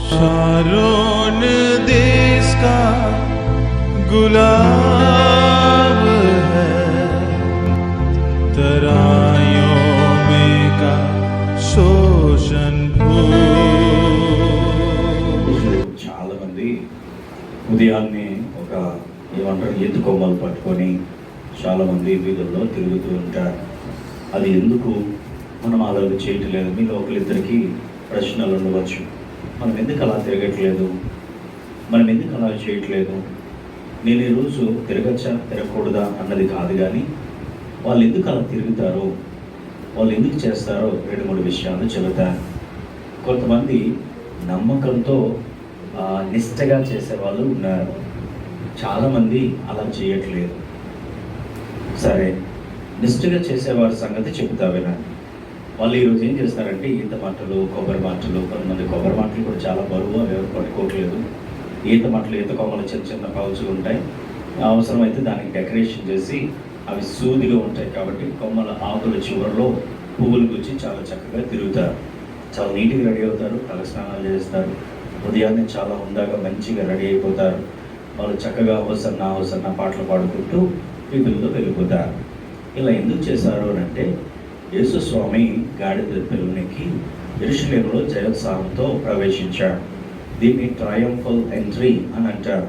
Sharon देश का गुलाब है, तराइयों में का शोषण చాలా మంది ఉదయాన్నే ఒక ఏమంటారు ఎత్తు కొమ్మలు పట్టుకొని చాలా మంది వీధుల్లో తిరుగుతూ ఉంటారు. అది ఎందుకు మనం అలా చేయట్లేదు? మీలో ఒకరిద్దరికి ప్రశ్నలు ఉండవచ్చు. మనం ఎందుకు అలా తిరగట్లేదు, మనం ఎందుకు అలా చేయట్లేదు? నేను ఈరోజు తిరగచ్చా తిరగకూడదా అన్నది కాదు, కానీ వాళ్ళు ఎందుకు అలా తిరుగుతారో, వాళ్ళు ఎందుకు చేస్తారో 2-3 విషయాలు చెబుతాను. కొంతమంది నమ్మకంతో నిష్టగా చేసేవాళ్ళు ఉన్నారు, చాలామంది అలా చేయట్లేదు. సరే, నిష్టగా చేసేవారి సంగతి చెబుతా వినండి. వాళ్ళు ఈరోజు ఏం చేస్తారంటే ఈత మాటలు, కొబ్బరి మాటలు, కొంతమంది కొబ్బరి మాటలు కూడా చాలా బరువు, అవి ఎవరు పట్టుకోవట్లేదు. ఈత మాటలు, ఈత కొమ్మలు చిన్న చిన్న పౌచులు ఉంటాయి, అవసరమైతే దానికి డెకరేషన్ చేసి అవి సూదిగా ఉంటాయి కాబట్టి కొమ్మల ఆకుల చివరిలో పువ్వులు గుచ్చి చాలా చక్కగా తిరుగుతారు. చాలా నీట్గా రెడీ అవుతారు, తలస్నానాలు చేస్తారు, ఉదయాన్నే చాలా హుందాగా మంచిగా రెడీ అయిపోతారు. వాళ్ళు చక్కగా హోసన్నా హోసన్నా పాటలు పాడుకుంటూ వీధుల్లో వెళ్ళిపోతారు. ఇలా ఎందుకు చేశారు అని అంటే, యేసు స్వామి గాడిద పిలువనికి యెరూషలేములో జయోత్సాహంతో ప్రవేశించాడు. దీన్ని ట్రయంఫల్ ఎంట్రీ అని అంటారు.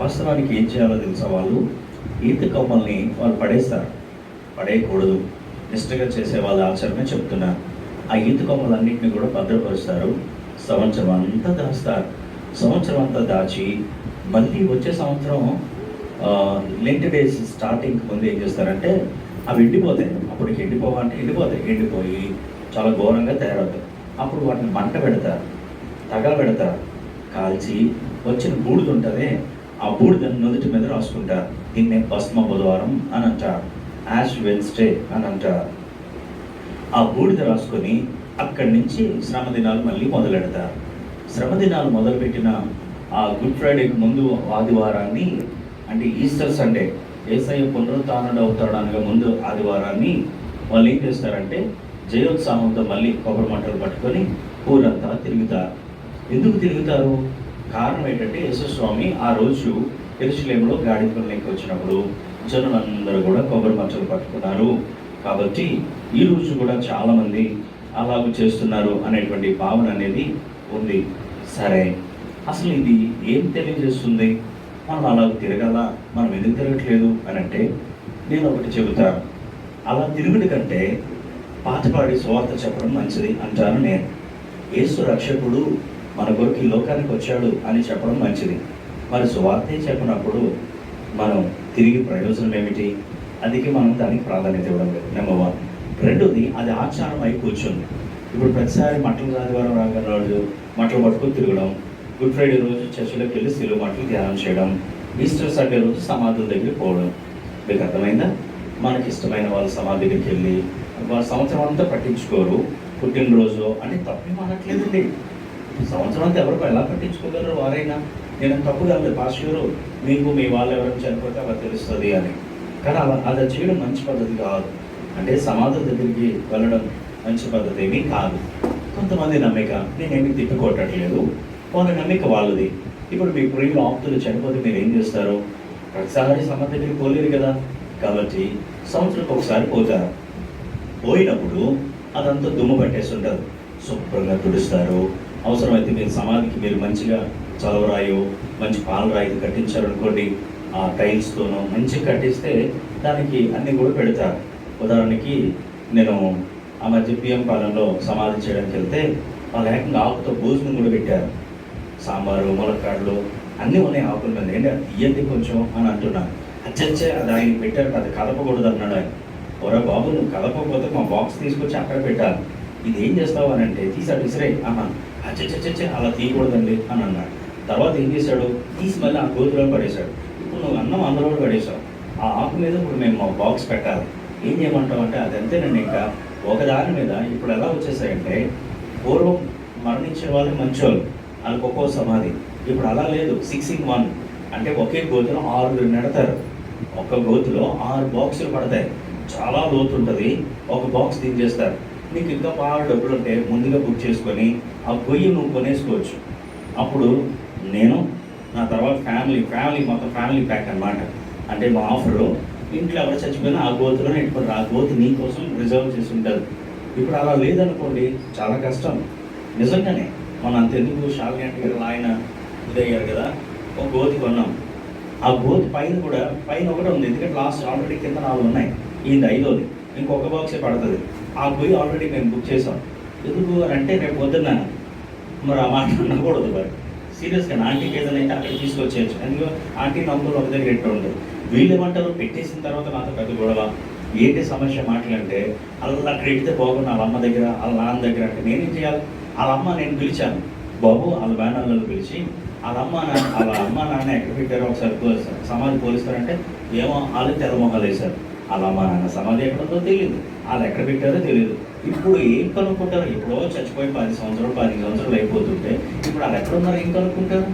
వాస్తవానికి ఏం చేయాలో తెలుసా? వాళ్ళు ఈత కొమ్మల్ని వాళ్ళు పడేస్తారు, పడేయకూడదు. నిష్టగా చేసే వాళ్ళ ఆచరణ చెప్తున్నారు. ఆ ఈత కొమ్మలన్నింటినీ కూడా భద్రపరుస్తారు, సంవత్సరం అంతా దాస్తారు. సంవత్సరం అంతా దాచి మళ్ళీ వచ్చే సంవత్సరం లెంట్ డేస్ స్టార్టింగ్ ముందు ఏం చేస్తారంటే అవి ఎండిపోతాయి. అప్పటికి ఎండిపోయి చాలా ఘోరంగా తయారవుతాయి. అప్పుడు వాటిని మంట పెడతారు, తగలబెడతారు, కాల్చి వచ్చిన బూడిద ఉంటుంది, ఆ బూడిదని నుదుటి మీద రాసుకుంటారు. దీన్నే భస్మ బుధవారం అని అంటారు, యాష్ వెన్స్డే అని అంటారు. ఆ బూడిద రాసుకొని అక్కడి నుంచి శ్రమ దినాలు మళ్ళీ మొదలెడతారు. శ్రమ దినాలు మొదలుపెట్టిన ఆ గుడ్ ఫ్రైడేకి ముందు ఆదివారాన్ని, అంటే ఈస్టర్ సండే, యేసయ్య పునరుత్థానుడు అవుతాడు అనగా ముందు ఆదివారాన్ని వాళ్ళు ఏం చేస్తారంటే జయోత్సాహంతో మళ్ళీ కొబ్బరి మంటలు పట్టుకొని ఊరంతా తిరుగుతారు. ఎందుకు తిరుగుతారు? కారణం ఏంటంటే యేసుస్వామి ఆ రోజు యెరూషలేములో గాడిదలకు వచ్చినప్పుడు జనులందరూ కూడా కొబ్బరి మంటలు పట్టుకున్నారు కాబట్టి ఈ రోజు కూడా చాలామంది అలాగ చేస్తున్నారు అనేటువంటి భావన అనేది ఉంది. సరే, అసలు ఇది ఏం తెలియజేస్తుంది? మనం అలా తిరగాల, మనం ఎందుకు తిరగట్లేదు అని అంటే, నేను ఒకటి చెబుతాను. అలా తిరుగుడు కంటే పాటపాడి సువార్త చెప్పడం మంచిది అంటాను నేను. యేసు రక్షకుడు మన కొరకు ఈ లోకానికి వచ్చాడు అని చెప్పడం మంచిది. మరి సువార్తే చెప్పినప్పుడు మనం తిరిగి ప్రయోజనం ఏమిటి? అందుకే మనం దానికి ప్రాధాన్యత ఇవ్వడం లేదు, నెంబర్ 1. రెండోది, అది ఆచారం అయి కూర్చుంది. ఇప్పుడు ప్రతిసారి మట్టలు ఆదివారం రాగలవాడు మట్టలు పట్టుకొని తిరగడం, గుడ్ ఫ్రైడే రోజు చర్చిలోకి వెళ్ళి సిలువ మాటలు ధ్యానం చేయడం, ఈస్టర్ సండే రోజు సమాధుల దగ్గరికి పోవడం. మీకు అర్థమైందా? మనకి ఇష్టమైన వాళ్ళ సమాధి దగ్గరికి వెళ్ళి వాళ్ళ సంవత్సరం అంతా పట్టించుకోరు, పుట్టినరోజు అని తప్పేం అనట్లేదండి. సంవత్సరం అంతా ఎవరు ఎలా పట్టించుకోగలరు వారైనా? నేను తప్పు కాదు, పాస్టరు మీకు మీ వాళ్ళు ఎవరైనా చనిపోతే అలా తెలుస్తుంది అని. కానీ అలా చేయడం మంచి పద్ధతి కాదు. అంటే సమాధుల దగ్గరికి వెళ్ళడం మంచి పద్ధతి ఏమీ కాదు. కొంతమంది నమ్మిక, నేనేమి తిప్పికొట్టట్లేదు, వాళ్ళ నమ్మిక వాళ్ళది. ఇప్పుడు మీ ప్రియులు ఆప్తులు చనిపోతే మీరు ఏం చేస్తారు? ప్రతిసారి సమాధి దగ్గరికి పోలేరు కదా, కాబట్టి సంవత్సరానికి ఒకసారి పోతారు. పోయినప్పుడు అదంతా దుమ్ము పట్టేసి ఉంటుంది, శుభ్రంగా తుడుస్తారు. అవసరమైతే మీరు సమాధికి మీరు మంచిగా చలవరాయో మంచి పాలరాయి కట్టించారనుకోండి, ఆ టైల్స్తోనూ మంచిగా కట్టిస్తే దానికి అన్నీ కూడా పెడతారు. ఉదాహరణకి నేను ఆ మధ్య పిఎం పాలెంలో సమాధి చేయడానికి వెళ్తే వాళ్ళు ఏకంగా ఆకుతో భోజనం కూడా పెట్టారు. సాంబారు, ములక్కాడలు అన్నీ ఉన్నాయి ఆకుల మీద. ఏంటి అది తీయండి కొంచెం అని అంటున్నాను. అచ్చచ్చే అది ఆయన పెట్టారు, అది కలపకూడదు అన్నాడు ఆయన. ఒరే బాబు, నువ్వు కలపకపోతే మా బాక్స్ తీసుకొచ్చి అక్కడ పెట్టాలి, ఇది ఏం చేస్తావు అని అంటే తీసాడు విసిరే. అచ్చచ్చచ్చే అలా తీయకూడదండి అని అన్నాడు. తర్వాత ఏం చేశాడు? తీసి మళ్ళీ ఆ గోతులో పడేశాడు. ఇప్పుడు నువ్వు అన్నం అందులో కూడా పడేశావు, ఆ ఆకు మీద ఇప్పుడు మేము మా బాక్స్ పెట్టాలి, ఏం చేయమంటావు అంటే అది అంతేనండి. ఇంకా ఒకదాని మీద ఇప్పుడు ఎలా వచ్చేసాయంటే, పూర్వం మరణించే వాళ్ళు మంచోళ్ళు, వాళ్ళకి ఒక్కో సమాధి. ఇప్పుడు అలా లేదు, 6 in 1 అంటే ఒకే గోతులో 6 నెడతారు. ఒక గోతులో 6 బాక్సులు పడతాయి, చాలా లోతు ఉంటుంది. ఒక బాక్స్ దించేస్తారు. నీకు ఇంకా బాగా డబ్బులు ఉంటే ముందుగా బుక్ చేసుకొని ఆ గొయ్యి నువ్వు కొనేసుకోవచ్చు. అప్పుడు నేను నా తర్వాత ఫ్యామిలీ మొత్తం ఫ్యామిలీ ప్యాక్ అన్నమాట. అంటే మా ఆఫరు ఇంట్లో ఎవరు చచ్చిపోయినా ఆ గోతులోనే పెట్టుకోరు, ఆ గోతు నీ కోసం రిజర్వ్ చేసి ఉంటుంది. ఇప్పుడు అలా లేదనుకోండి, చాలా కష్టం నిజంగానే. మనం అంతెందుకు షాలిని గారు ఆయన ఇదయ్యారు కదా, ఒక గోతి కొన్నాం. ఆ గోతి పైన ఒకటే ఉంది, ఎందుకంటే లాస్ట్ ఆల్రెడీ కింద 4 ఉన్నాయి, ఇది 5వది, ఇంకొక బాక్సే పడుతుంది. ఆ పొయ్యి ఆల్రెడీ మేము బుక్ చేసాం. ఎందుకు అని అంటే రేపు పొద్దున్న మరి ఆ మాట అనకూడదు. మరి సీరియస్గా ఆంటీకి ఏదైనా అయితే అక్కడికి తీసుకొచ్చేయచ్చు. ఎందుకు ఆంటీ నమ్ములు ఒక దగ్గర ఎట్టు ఉండదు. వీళ్ళు ఏమంటారు, పెట్టేసిన తర్వాత నాతో పెద్ద గొడవ. ఏంటి సమస్య మాటలంటే, అలా అక్కడ ఎడితే బాగుండు వాళ్ళ అమ్మ దగ్గర వాళ్ళ నాన్న దగ్గర అంటే నేనేం చేయాలి? వాళ్ళ అమ్మ నేను పిలిచాను బాబు, వాళ్ళ బ్యానర్లను పిలిచి వాళ్ళ అమ్మ నాన్న ఎక్కడ పెట్టారో ఒకసారి సమాధి పోలిస్తారంటే ఏమో వాళ్ళు తెల్లమొహాలు వేశారు. వాళ్ళ అమ్మ నాన్న సమాధి ఎక్కడ ఉందో తెలియదు, వాళ్ళు ఎక్కడ పెట్టారో తెలియదు. ఇప్పుడు ఏం కనుక్కుంటారు? ఎప్పుడో చచ్చిపోయి 10 సంవత్సరాలు అయిపోతుంటే ఇప్పుడు వాళ్ళు ఎక్కడున్నారు, ఏం కనుక్కుంటారు?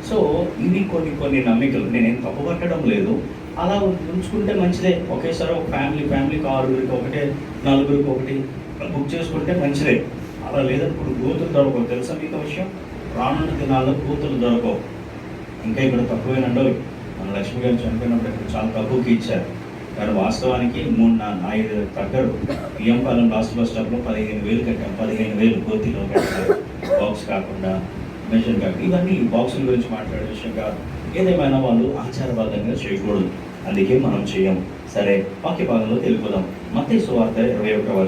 సో ఇవి కొన్ని నమ్మికలు. నేనేం తప్పు పట్టడం లేదు, అలా ఉంచుకుంటే మంచిదే. ఒకేసారి ఒక ఫ్యామిలీకి 6గురికి ఒకటే, 4గురికి ఒకటి బుక్ చేసుకుంటే మంచిదే. అలా లేదనుకుంటు గోతులు దొరకవు. తెలుసా మీకు విషయం? రానున్న దినాల్లో గోతులు దొరకవు. ఇంకా ఇక్కడ తక్కువేనండో. మన లక్ష్మి గారు చనిపోయినప్పుడు ఇక్కడ చాలా తక్కువకి ఇచ్చారు. కానీ వాస్తవానికి 3-4 తగ్గరు. బియ్యంపాలెం లాస్ట్ బస్ స్టాప్లో 15,000 కట్టాం. 15,000 గోతిలో కట్టారు, బాక్స్ కాకుండా మెషిన్ కాకుండా. ఇవన్నీ బాక్సుల గురించి మాట్లాడే విషయం కాదు. ఏదేమైనా వాళ్ళు ఆచారబద్ధంగా చేయకూడదు, అందుకే మనం చేయం. సరే, వాక్య భాగంలో వెళ్ళిపోదాం. మత్తయి సువార్త 21వ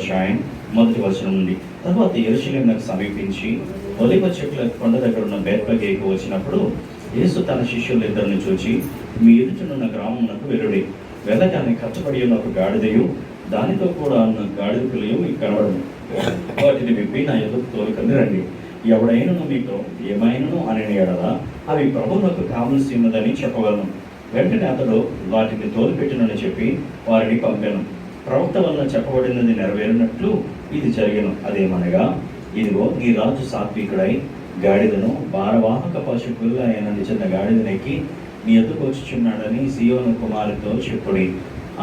నుండి. తర్వాత యెరూషలేమునకు సమీపించి ఒలీవ చెట్ల కొండ దగ్గర ఉన్న బేత్పగేకు వచ్చినప్పుడు యేసు తన శిష్యులిద్దరిని చూచి, మీ ఎదుటనున్న గ్రామమునకు వెళ్ళుడి. వెళ్ళగానే కష్టపడి ఉన్న ఒక గాడిదయు దానితో కూడా ఉన్న గాడిద పిల్లయు మీకు కనబడను. వాటిని విప్పి నా ఎదురు తోలుకొని రండి. ఎవడైనను మీతో ఏమైనను అని ఎడల అవి ప్రభువునకు కావలసి ఉన్నదని చెప్పగలను. వెంటనే అతడు వాటిని తోలుపెట్టునని చెప్పి వారిని పంపాను. ప్రవక్త వలన చెప్పబడినది నెరవేరినట్లు ఇది జరిగను. అదేమనగా, ఇదిగో నీ రాజు సాత్వికుడై గాడిదను భారవాహక పశువుల అయిన చిన్న గాడిదనెక్కి నీ ఎద్దుకు వచ్చుచున్నాడని సీయోను కుమారుతో చెప్పుడి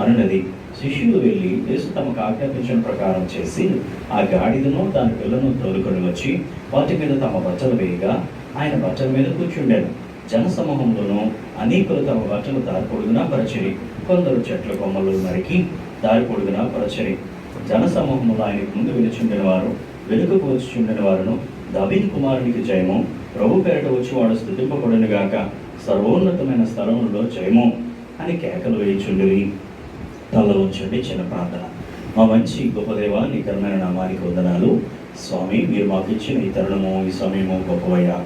అనున్నది. శిష్యులు వెళ్ళి యేసు తమకు ఆజ్ఞాపించిన ప్రకారం చేసి ఆ గాడిదను దాని పిల్లను తోలుకొని వచ్చి వాటి మీద తమ బట్టలు వేయగా ఆయన బట్టల మీద కూర్చుండాను. జన సమూహంలోనూ అనేకులు తమ బట్టలు దారి పొడుగునా పరచరి, కొందరు చెట్ల కొమ్మలు నరికి దారి పొడుగునా పరచరి. జన సమూహంలో ఆయనకు ముందు వెలుచుండిన వారు వెనుకకు వచ్చుచుండిన వారును, దావీదు కుమారునికి జయము, ప్రభు పేరట వచ్చి వాడు స్తుతింపబడును గాక, సర్వోన్నతమైన స్థలములలో జయము అని కేకలు వేయుచుండిరి. తలలో ఉంచండి. చిన్న ప్రార్థన. మా మంచి గొప్ప దేవా, నీ ఘనమైన నామానికి వందనాలు స్వామి. మీరు మాకు ఇచ్చిన ఈ తరుణము, ఈ సమయము గొప్పవయ్యా.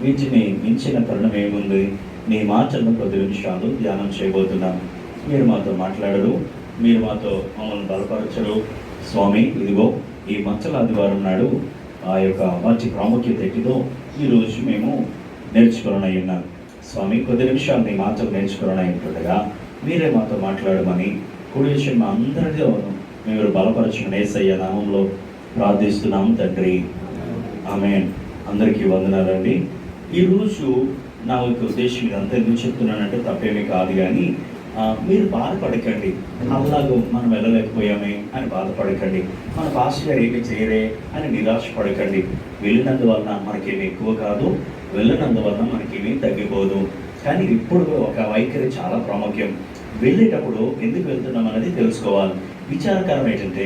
వీటిని మించిన తరుణం ఏముంది? నీ మాటలను 10 నిమిషాలు ధ్యానం చేయబోతున్నాం. మీరు మాతో మాట్లాడరు, మీరు మాతో మమ్మల్ని బలపరచరు స్వామి. ఇదిగో ఈ మచ్చల ఆదివారం నాడు ఆ యొక్క మంచి ప్రాముఖ్యత ఎట్టిదో ఈరోజు మేము నేర్చుకోనై ఉన్నాం స్వామి. 10 నిమిషాలు నీ మాటలు నేర్చుకోనై ఉంటుండగా మీరే మాతో మాట్లాడమని కూడి విషయం మా అందరిలో మీరు బలపరచుకుని యేసయ్య నామంలో ప్రార్థిస్తున్నాము తండ్రి, ఆమేన్. అందరికీ వందనాలండి. ఈరోజు నా యొక్క ఉద్దేశం ఇదంతా ఎందుకు చెప్తున్నానంటే తప్పేమీ కాదు, కానీ మీరు బాధపడకండి. అలాగూ మనం వెళ్ళలేకపోయామే అని బాధపడకండి. మన పాస్టర్ గారు ఏమి చేయరే అని నిరాశపడకండి. వెళ్ళినందువలన మనకేమి ఎక్కువ కాదు, వెళ్ళినందువలన మనకేమీ తగ్గిపోదు. కానీ ఇప్పుడు ఒక వైఖరి చాలా ప్రాముఖ్యం. వెళ్ళేటప్పుడు ఎందుకు వెళ్తున్నాం అనేది తెలుసుకోవాలి. విచారకరం ఏంటంటే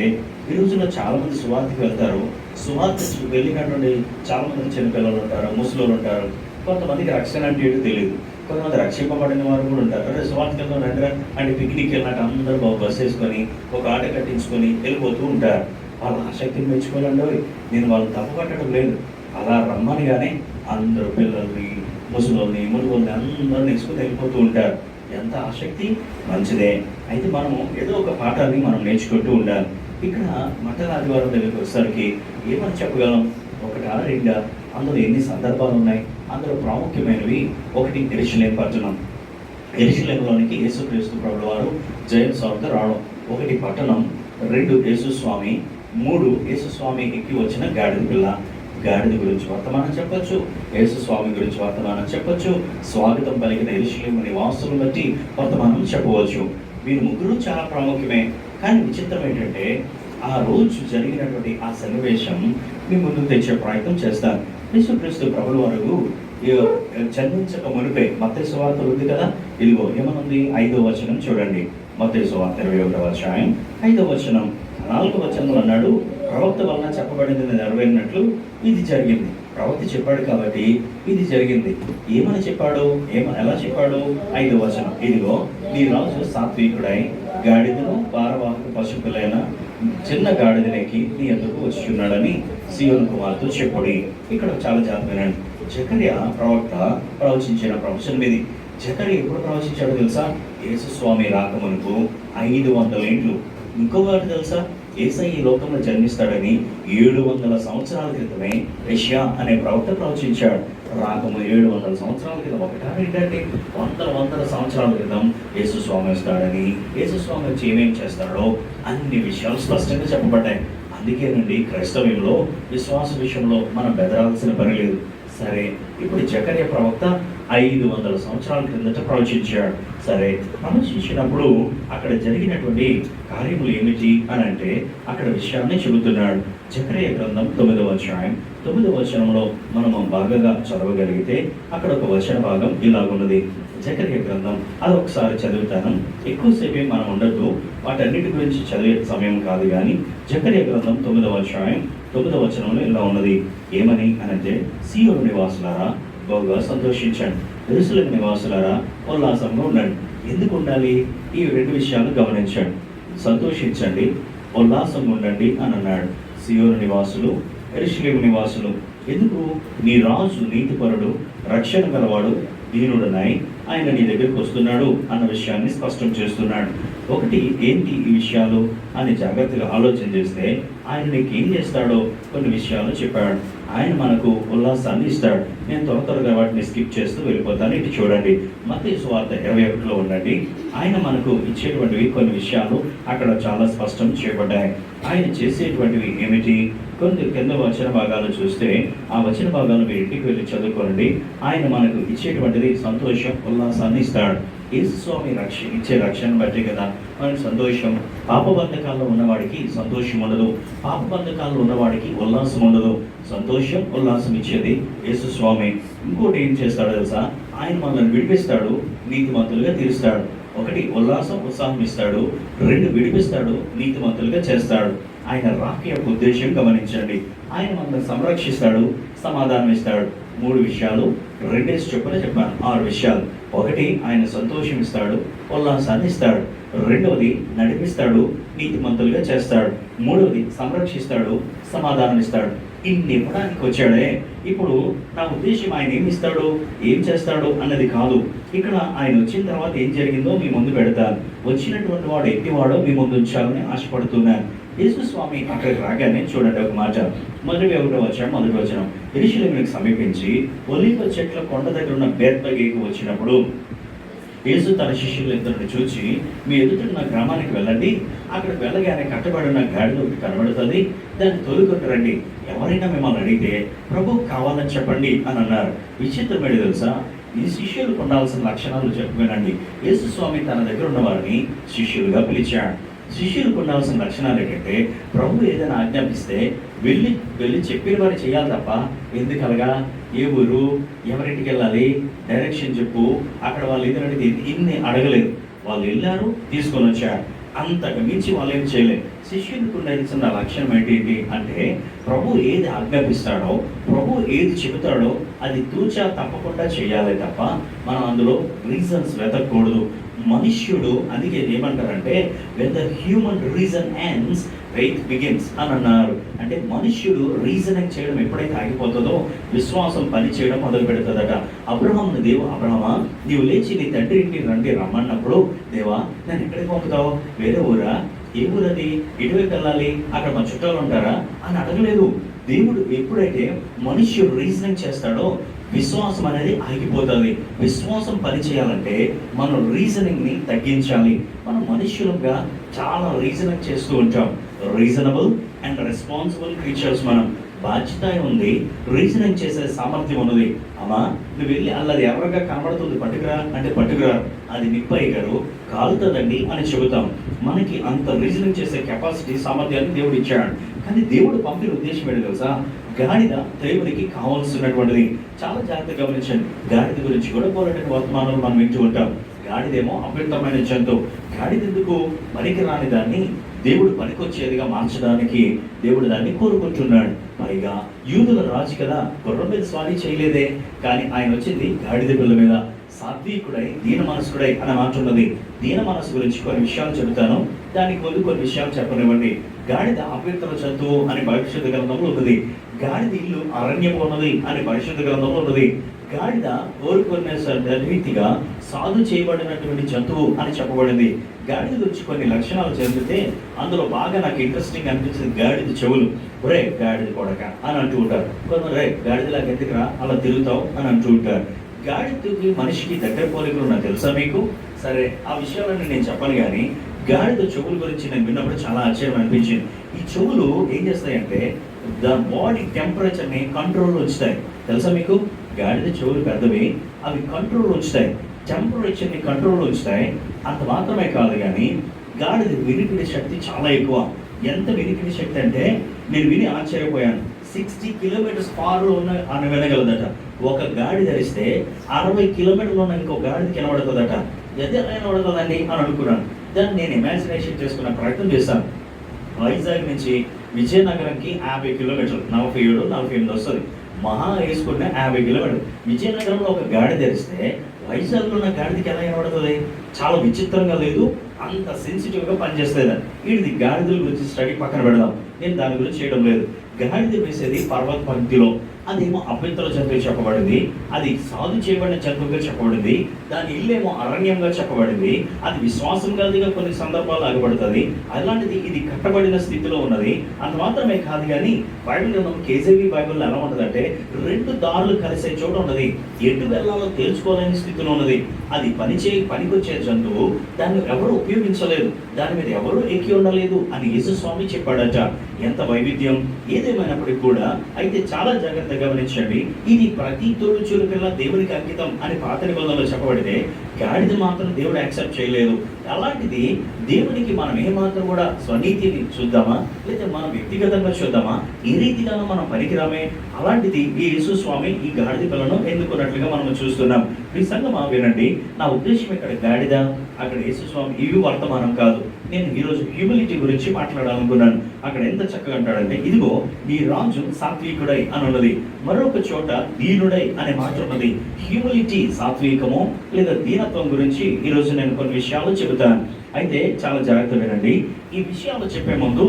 ఈ రోజుల్లో చాలామంది సువార్తకి వెళ్తారు. సువార్త వెళ్ళినటువంటి చాలామంది చిన్నపిల్లలు ఉంటారు, ముసలోళ్ళు ఉంటారు. కొంతమందికి రక్షణ అంటే ఏంటో తెలియదు. కొంతమంది రక్షింపబడిన వారు కూడా ఉంటారు. అంటే సువార్తకి వెళ్తాం రండి అంటే పిక్నిక్ వెళ్ళినట్టు అందరూ బస్సు వేసుకొని ఒక ఆట కట్టించుకొని వెళ్ళిపోతూ ఉంటారు. వాళ్ళ ఆసక్తిని మెచ్చుకోవాలండి. నేను వాళ్ళని తప్పు పట్టడం లేదు. అలా రమ్మనిగానే అందరూ పిల్లల్ని, ముసలోళ్ళని, మునుగోళ్ళని అందరిని వేసుకొని వెళ్ళిపోతూ ఉంటారు. ఎంత ఆసక్తి, మంచిదే. అయితే మనము ఏదో ఒక పాఠాన్ని మనం నేర్చుకుంటూ ఉండాలి. ఇక్కడ మట్టల ఆదివారం దగ్గరికి వచ్చేసరికి ఏమని చెప్పగలం? 1-2 అందులో ఎన్ని సందర్భాలు ఉన్నాయి? అందులో ప్రాముఖ్యమైనవి. 1 యెరూషలేము పట్టణం. యెరూషలేములోనికి యేసుక్రీస్తు ప్రభువు వారు జయం స్వామితో రావడం. 1 పట్టణం, 2 యేసుస్వామి, 3 యేసుస్వామి ఎక్కి వచ్చిన గాడిద పిల్ల. గాడిద గురించి వర్తమానం చెప్పొచ్చు, యేసుస్వామి గురించి వర్తమానం చెప్పొచ్చు, స్వాగతం పలికిన యెరూషలేము నివాసులను బట్టి వర్తమానం చెప్పవచ్చు. వీరు ముగ్గురు చాలా ప్రాముఖ్యమే. కానీ విచిత్రం ఏంటంటే ఆ రోజు జరిగినటువంటి ఆ సన్నివేశం మీ ముందుకు తెచ్చే ప్రయత్నం చేస్తాను. యేసుక్రీస్తు ప్రభుల వారు చర్మించక మునిపే మత్తయి సువార్తలు ఉంది కదా, ఇదిగో ఏమనుంది 5వ వచనం చూడండి. మత్తయి సువార్త 21వ అధ్యాయం 5వ వచనం 4వ వచనంలో అన్నాడు, ప్రవక్త వలన చెప్పబడింది నెరవేరినట్లు ఇది జరిగింది. ప్రవక్త చెప్పాడు కాబట్టి ఇది జరిగింది. ఏమని చెప్పాడు, ఎలా చెప్పాడు? 5వ వచనం, ఇదిగో నీ రాజు సాత్వికుడై గాడిదను భారవాహక పశువులైన చిన్న గాడిదలకి నీ ఎందుకు వచ్చుచున్నాడని సీయోను కుమార్తెతో చెప్పుడి. ఇక్కడ చాలా జాగ్రత్తగా జకర్యా ప్రవక్త ప్రవచించిన ప్రవచనం ఇది. జకర్యా ఎప్పుడు ప్రవచించాడో తెలుసా? యేసు స్వామి రాకమునుపు 500 ఏండ్లు. ఇంకొకటి తెలుసా? యేసయ్య ఈ లోకంలో జన్మిస్తాడని 700 సంవత్సరాల క్రితమే యెషయా అనే ప్రవక్త ప్రవచించాడు. రాకము 700 సంవత్సరాల క్రితం, ఒకటా ఏంటంటే వందల సంవత్సరాల క్రితం యేసు స్వామి వస్తాడని, యేసు స్వామి వచ్చి ఏమేం చేస్తాడో అన్ని విషయాలు స్పష్టంగా చెప్పబడ్డాయి. అందుకేనండి క్రైస్తవ్యంలో విశ్వాస విషయంలో మనం బెదరాల్సిన పని లేదు. సరే, ఇప్పుడు జకర్యా ప్రవక్త 500 సంవత్సరాల క్రిందట ప్రవచించాడు. సరే, ప్రవచించినప్పుడు అక్కడ జరిగినటువంటి కార్యములు ఏమిటి అని అంటే అక్కడ విషయాన్ని చెబుతున్నాడు. జకర్యా గ్రంథం 9వ అధ్యాయం 9వ వచనంలో మనము బాగా చదవగలిగితే అక్కడ ఒక వచన భాగం ఇలాగున్నది. జకర్యా గ్రంథం అదొకసారి చదువుతాను, ఎక్కువసేపే మనం ఉండద్దు, వాటన్నిటి గురించి చదివే సమయం కాదు. కానీ జకర్యా గ్రంథం 9వ అధ్యాయం 9వ వచనంలో ఇలా ఉన్నది. ఏమని అనంటే, సీయోను నివాసులారా బాగా సంతోషించండి, యెరూషలేము నివాసులారా ఉల్లాసంగా ఉండండి. ఎందుకు ఉండాలి? ఈ 2 విషయాలు గమనించండి. సంతోషించండి, ఉల్లాసంగా ఉండండి అని అన్నాడు. సీయోను నివాసులు, యెరూషలేము నివాసులు. ఎందుకు? నీ రాజు నీతిపరుడు, రక్షణ గలవాడు, దీనుడనై ఆయన నీ దగ్గరికి వస్తున్నాడు అన్న విషయాన్ని స్పష్టం చేస్తున్నాడు. ఒకటి ఏంటి ఈ విషయాలు అని జాగ్రత్తగా ఆలోచన చేస్తే ఆయన నీకు ఏం చేస్తాడో కొన్ని విషయాలు చెప్పాడు. ఆయన మనకు ఉల్లాసాన్ని ఇస్తాడు. నేను త్వరగా వాటిని స్కిప్ చేస్తూ వెళ్ళిపోతాను. ఇటు చూడండి, మత్తయి సువార్త 21లో ఉండండి. ఆయన మనకు ఇచ్చేటువంటివి కొన్ని విషయాలు అక్కడ చాలా స్పష్టం చేయబడ్డాయి. ఆయన చేసేటువంటివి ఏమిటి? కొన్ని కింద వచన భాగాలు చూస్తే ఆ వచన భాగాలు మీరు ఇంటికి వెళ్ళి చదువుకోండి. ఆయన మనకు ఇచ్చేటువంటిది సంతోషం, ఉల్లాసాన్ని ఇస్తాడు. యేసు స్వామి ఇచ్చే రక్షణ బట్టి కదా మనకు సంతోషం. పాపబంధకాల్లో ఉన్నవాడికి సంతోషం ఉండదు, పాపబంధకాల్లో ఉన్నవాడికి ఉల్లాసం ఉండదు. సంతోషం, ఉల్లాసం ఇచ్చేది యేసు స్వామి. ఇంకోటి ఏం చేస్తాడో తెలుసా? ఆయన మనల్ని విడిపిస్తాడు, నీతిమంతులుగా తీరుస్తాడు. 1 ఉల్లాసం, ఉత్సాహం ఇస్తాడు. 2 విడిపిస్తాడు, నీతిమంతులుగా చేస్తాడు. ఆయన రాక యొక్క ఉద్దేశం గమనించండి. ఆయన మనల్ని సంరక్షిస్తాడు, సమాధానం ఇస్తాడు. 3 విషయాలు 2 చొప్పున చెప్పాను, 6 విషయాలు. 1 ఆయన సంతోషం ఇస్తాడు, ఉల్లాసాన్ని ఇస్తాడు. 2వది నడిపిస్తాడు, నీతిమంతులుగా చేస్తాడు. 3వది సంరక్షిస్తాడు, సమాధానం ఇస్తాడు. ఇన్ని ఇవ్వడానికి వచ్చాడే. ఇప్పుడు నా ఉద్దేశం ఆయన ఏమి ఇస్తాడు, ఏం చేస్తాడు అన్నది కాదు. ఇక్కడ ఆయన వచ్చిన తర్వాత ఏం జరిగిందో మీ ముందు పెడతాను. వచ్చినటువంటి వాడు ఎట్టివాడో మీ ముందు ఉంచాలని ఆశపడుతున్నాను. యేసు స్వామి అక్కడికి రాగానే చూడండి ఒక మాట, మొదటి వచనం, యెరూషలేముకు సమీపించి ఒలీవ చెట్ల కొండ దగ్గర ఉన్న బేత్పగేకి వచ్చినప్పుడు యేసు తన శిష్యులందరిని చూచి, మీ ఎదుట గ్రామానికి వెళ్ళండి, అక్కడికి వెళ్ళగానే కట్టబడిన గాడిద ఒకటి కనబడుతుంది, దాన్ని తోలుకొని రండి. ఎవరైనా మిమ్మల్ని అడిగితే ప్రభువు కావాలని చెప్పండి అని అన్నారు. విచిత్రమేది తెలుసా? ఈ శిష్యులకు ఉండాల్సిన లక్షణాలు చెప్పుకోనండి. యేసు స్వామి తన దగ్గర ఉన్న వారిని శిష్యులుగా పిలిచాడు. శిష్యులకు ఉండాల్సిన లక్షణాలు ఏంటంటే, ప్రభు ఏదైనా ఆజ్ఞాపిస్తే వెళ్ళి చెప్పిన వారు చేయాలి తప్ప ఎందుకలగా ఏ ఊరు, ఎవరింటికి వెళ్ళాలి, డైరెక్షన్ చెప్పు, అక్కడ వాళ్ళు ఏదైనా ఇన్ని అడగలేదు. వాళ్ళు వెళ్ళారు, తీసుకొని వచ్చారు. అంతకు మించి వాళ్ళు ఏం చేయలేదు. శిష్యులకు ఉండాల్సిన లక్షణం ఏంటి అంటే, ప్రభు ఏది ఆజ్ఞాపిస్తాడో, ప్రభు ఏది చెబుతాడో అది తూచా తప్పకుండా చేయాలి తప్ప మనం అందులో రీజన్స్ వెతకూడదు. మనుష్యుడు అందుకే ఏమంటారంటే, when the human reason ends, faith begins అని అన్నారు. అంటే మనుష్యుడు రీజనింగ్ చేయడం ఎప్పుడైతే ఆగిపోతుందో విశ్వాసం పని చేయడం మొదలు పెడుతుందట. అబ్రహామును అబ్రహమా, నీవు లేచి నీ తండ్రి ఇంటికి రండి రమ్మన్నప్పుడు, దేవా నేను ఎక్కడికి పంపుతావు? వేరే ఊరా? ఏ ఊరది? ఎటువైపు వెళ్ళాలి? అక్కడ మా చుట్టాలు ఉంటారా అని అడగలేదు. దేవుడు ఎప్పుడైతే మనుష్యుడు రీజనింగ్ చేస్తాడో విశ్వాసం అనేది ఆగిపోతుంది. విశ్వాసం పని చేయాలంటే మనం రీజనింగ్ని తగ్గించాలి. మనం మనుష్యులుగా చాలా రీజనింగ్ చేస్తూ ఉంటాం. రీజనబుల్ అండ్ రెస్పాన్సిబుల్ క్రీచర్స్ మనం. బాధ్యత ఉంది, రీజనింగ్ చేసే సామర్థ్యం ఉన్నది. అమ్మా నువ్వు వెళ్ళి అల్లది ఎవరిగా కనబడుతుంది పట్టుకురా అంటే పట్టుకురా, అది నిప్పయ్య గారు కాలుతుందండి అని చెబుతాం. మనకి అంత రీజనింగ్ చేసే కెపాసిటీ, సామర్థ్యాన్ని దేవుడు ఇచ్చాడు. కానీ దేవుడు పంపిన ఉద్దేశం ఏంటి తెలుసా? గాడిద దేవునికి కావాల్సినటువంటిది. చాలా జాగ్రత్తగా గమనించండి. గాడిద గురించి కూడా పోరాటం వర్తమానంలో మనం వింటూ ఉంటాం. గాడిదేమో అపవిత్రమైన జంతువు. గాడిద ఎందుకు పనికి రాని దాన్ని దేవుడు పనికొచ్చేదిగా మార్చడానికి దేవుడు దాన్ని కోరుకుంటున్నాడు. పైగా యూదుల రాజు కదా, గుర్రం మీద స్వారీ చేయలేదే, కానీ ఆయన వచ్చింది గాడిద పిల్ల మీద. సాత్వికుడై దీన మనస్కుడై అనే మాట ఉన్నది. దీన మనసు గురించి కొన్ని విషయాలు చెబుతాను. దానికి ముందు కొన్ని విషయాలు చెప్పనివ్వండి. గాడిద అపవిత్ర జంతువు అని భవిష్యత్తు గ్రంథంలో ఉన్నది. గాడిద ఇల్లు అరణ్యము ఉన్నది అని భవిష్యత్తు గ్రంథంలో ఉన్నది. గాడిద కోరుకునే రీతిగా సాధు చేయబడినటువంటి జంతువు అని చెప్పబడింది. గాడిద గురించి కొన్ని లక్షణాలు చెందితే అందులో బాగా నాకు ఇంట్రెస్టింగ్ అనిపించింది గాడిద చెవులు. రే గాడిద కొడక అని అంటూ ఉంటారు. కొందరు రే గాడిదలాగా ఎందుకురా అలా తిరుగుతావు అని అంటూ ఉంటారు. గాడిదకి మనిషికి దగ్గర పోలికలు నాకు తెలుసా మీకు? సరే, ఆ విషయాలను నేను చెప్పను. కానీ గాడిద చెవుల గురించి నేను విన్నప్పుడు చాలా ఆశ్చర్యం అనిపించింది. ఈ చెవులు ఏం చేస్తాయంటే దాని బాడీ టెంపరేచర్ని కంట్రోల్లో ఉంచుతాయి. తెలుసా మీకు? గాడిద చెవులు పెద్దవి, అవి కంట్రోల్లో ఉంచుతాయి, టెంపరేచర్ని కంట్రోల్లో ఉంచుతాయి. అంత మాత్రమే కాదు, కానీ గాడిద వినికిడి శక్తి చాలా ఎక్కువ. ఎంత వినికిడి శక్తి అంటే నేను విని ఆశ్చర్యపోయాను. 60 కిలోమీటర్స్ ఫార్లో ఉన్న అని వినగలదట. ఒక గాడి ధరిస్తే 60 కిలోమీటర్లు ఉన్న ఇంకో గాడికి వినబడుతుందట. ఎలా వినబడుతుందండి అని అనుకున్నాను. దాన్ని నేను ఇమాజినేషన్ చేసుకునే ప్రయత్నం చేశాను. వైజాగ్ నుంచి విజయనగరంకి 50 కిలోమీటర్లు, 47-48 వస్తుంది. మహా వేసుకున్న 50 కిలోమీటర్లు. విజయనగరంలో ఒక గాడి ధరిస్తే వైజాగ్లో ఉన్న గాడికి ఎలా వినబడుతుంది? చాలా విచిత్రంగా లేదు, అంత సెన్సిటివ్గా పనిచేస్తుంది. ఇది గాడిదల గురించి స్టడీ పక్కన పెడదాం, నేను దాని గురించి చేయడం లేదు. గాడిద వేసేది పర్వత పంక్తిలో, అదేమో అపవిత్ర జంతువు చెప్పబడింది. అది సాధు చేయబడిన జంతువుగా చెప్పబడింది. దాని ఇల్లేమో అరణ్యంగా చెప్పబడింది. అది విశ్వాసం కలిగిగా కొన్ని సందర్భాలు ఆగబడుతుంది. అలాంటిది ఇది కట్టబడిన స్థితిలో ఉన్నది. అంత మాత్రమే కాదు, కానీ బైబిల్ గ్రంథం కేజీవి బైబిల్లో ఎలా ఉంటుందంటే 2 దారులు కలిసే చోట ఉన్నది. ఎటు వెళ్ళాలో తేల్చుకోలేని స్థితిలో ఉన్నది. అది పనికొచ్చే జంతువు. దాన్ని ఎవరు ఉపయోగించలేదు, దాని మీద ఎవరు ఎక్కి ఉండలేదు అని యేసుస్వామి చెప్పాడట. ఎంత వైవిధ్యం! ఏదేమైనప్పటికీ కూడా అయితే చాలా జాగ్రత్తగా గమనించండి. ఇది ప్రతి తోడు చురుకల్లా దేవునికి అంకితం అని పాత నిబంధనలో చెప్పబడితే గాడిద మాత్రం దేవుడు యాక్సెప్ట్ చేయలేదు. అలాంటిది దేవునికి మనం ఏమాత్రం కూడా స్వనీతిని చూద్దామా, లేదా మనం వ్యక్తిగతంగా చూద్దామా? ఏ రీతిగానో మనం పనికిరామే. అలాంటిది ఈ యేసుస్వామి ఈ గాడిద పిల్లను ఎన్నుకున్నట్లుగా మనం చూస్తున్నాం. ఈ సంగమా వినండి, నా ఉద్దేశం ఇక్కడ గాడిద, అక్కడ యేసుస్వామి ఇవి వర్తమానం కాదు. నేను ఈరోజు హ్యూమిలిటీ గురించి మాట్లాడాలనుకున్నాను. అక్కడ ఎంత చక్కగా అంటాడంటే, ఇదిగో నీ రాజు సాత్వికుడై అని ఉన్నది. మరొక చోట దీనుడై అనే మాట ఉన్నది. హ్యూమిలిటీ, సాత్వికము లేదా దీనత్వం గురించి ఈరోజు నేను కొన్ని విషయాలు చెబుతాను. అయితే చాలా జాగ్రత్త వినండి. ఈ విషయాలు చెప్పే ముందు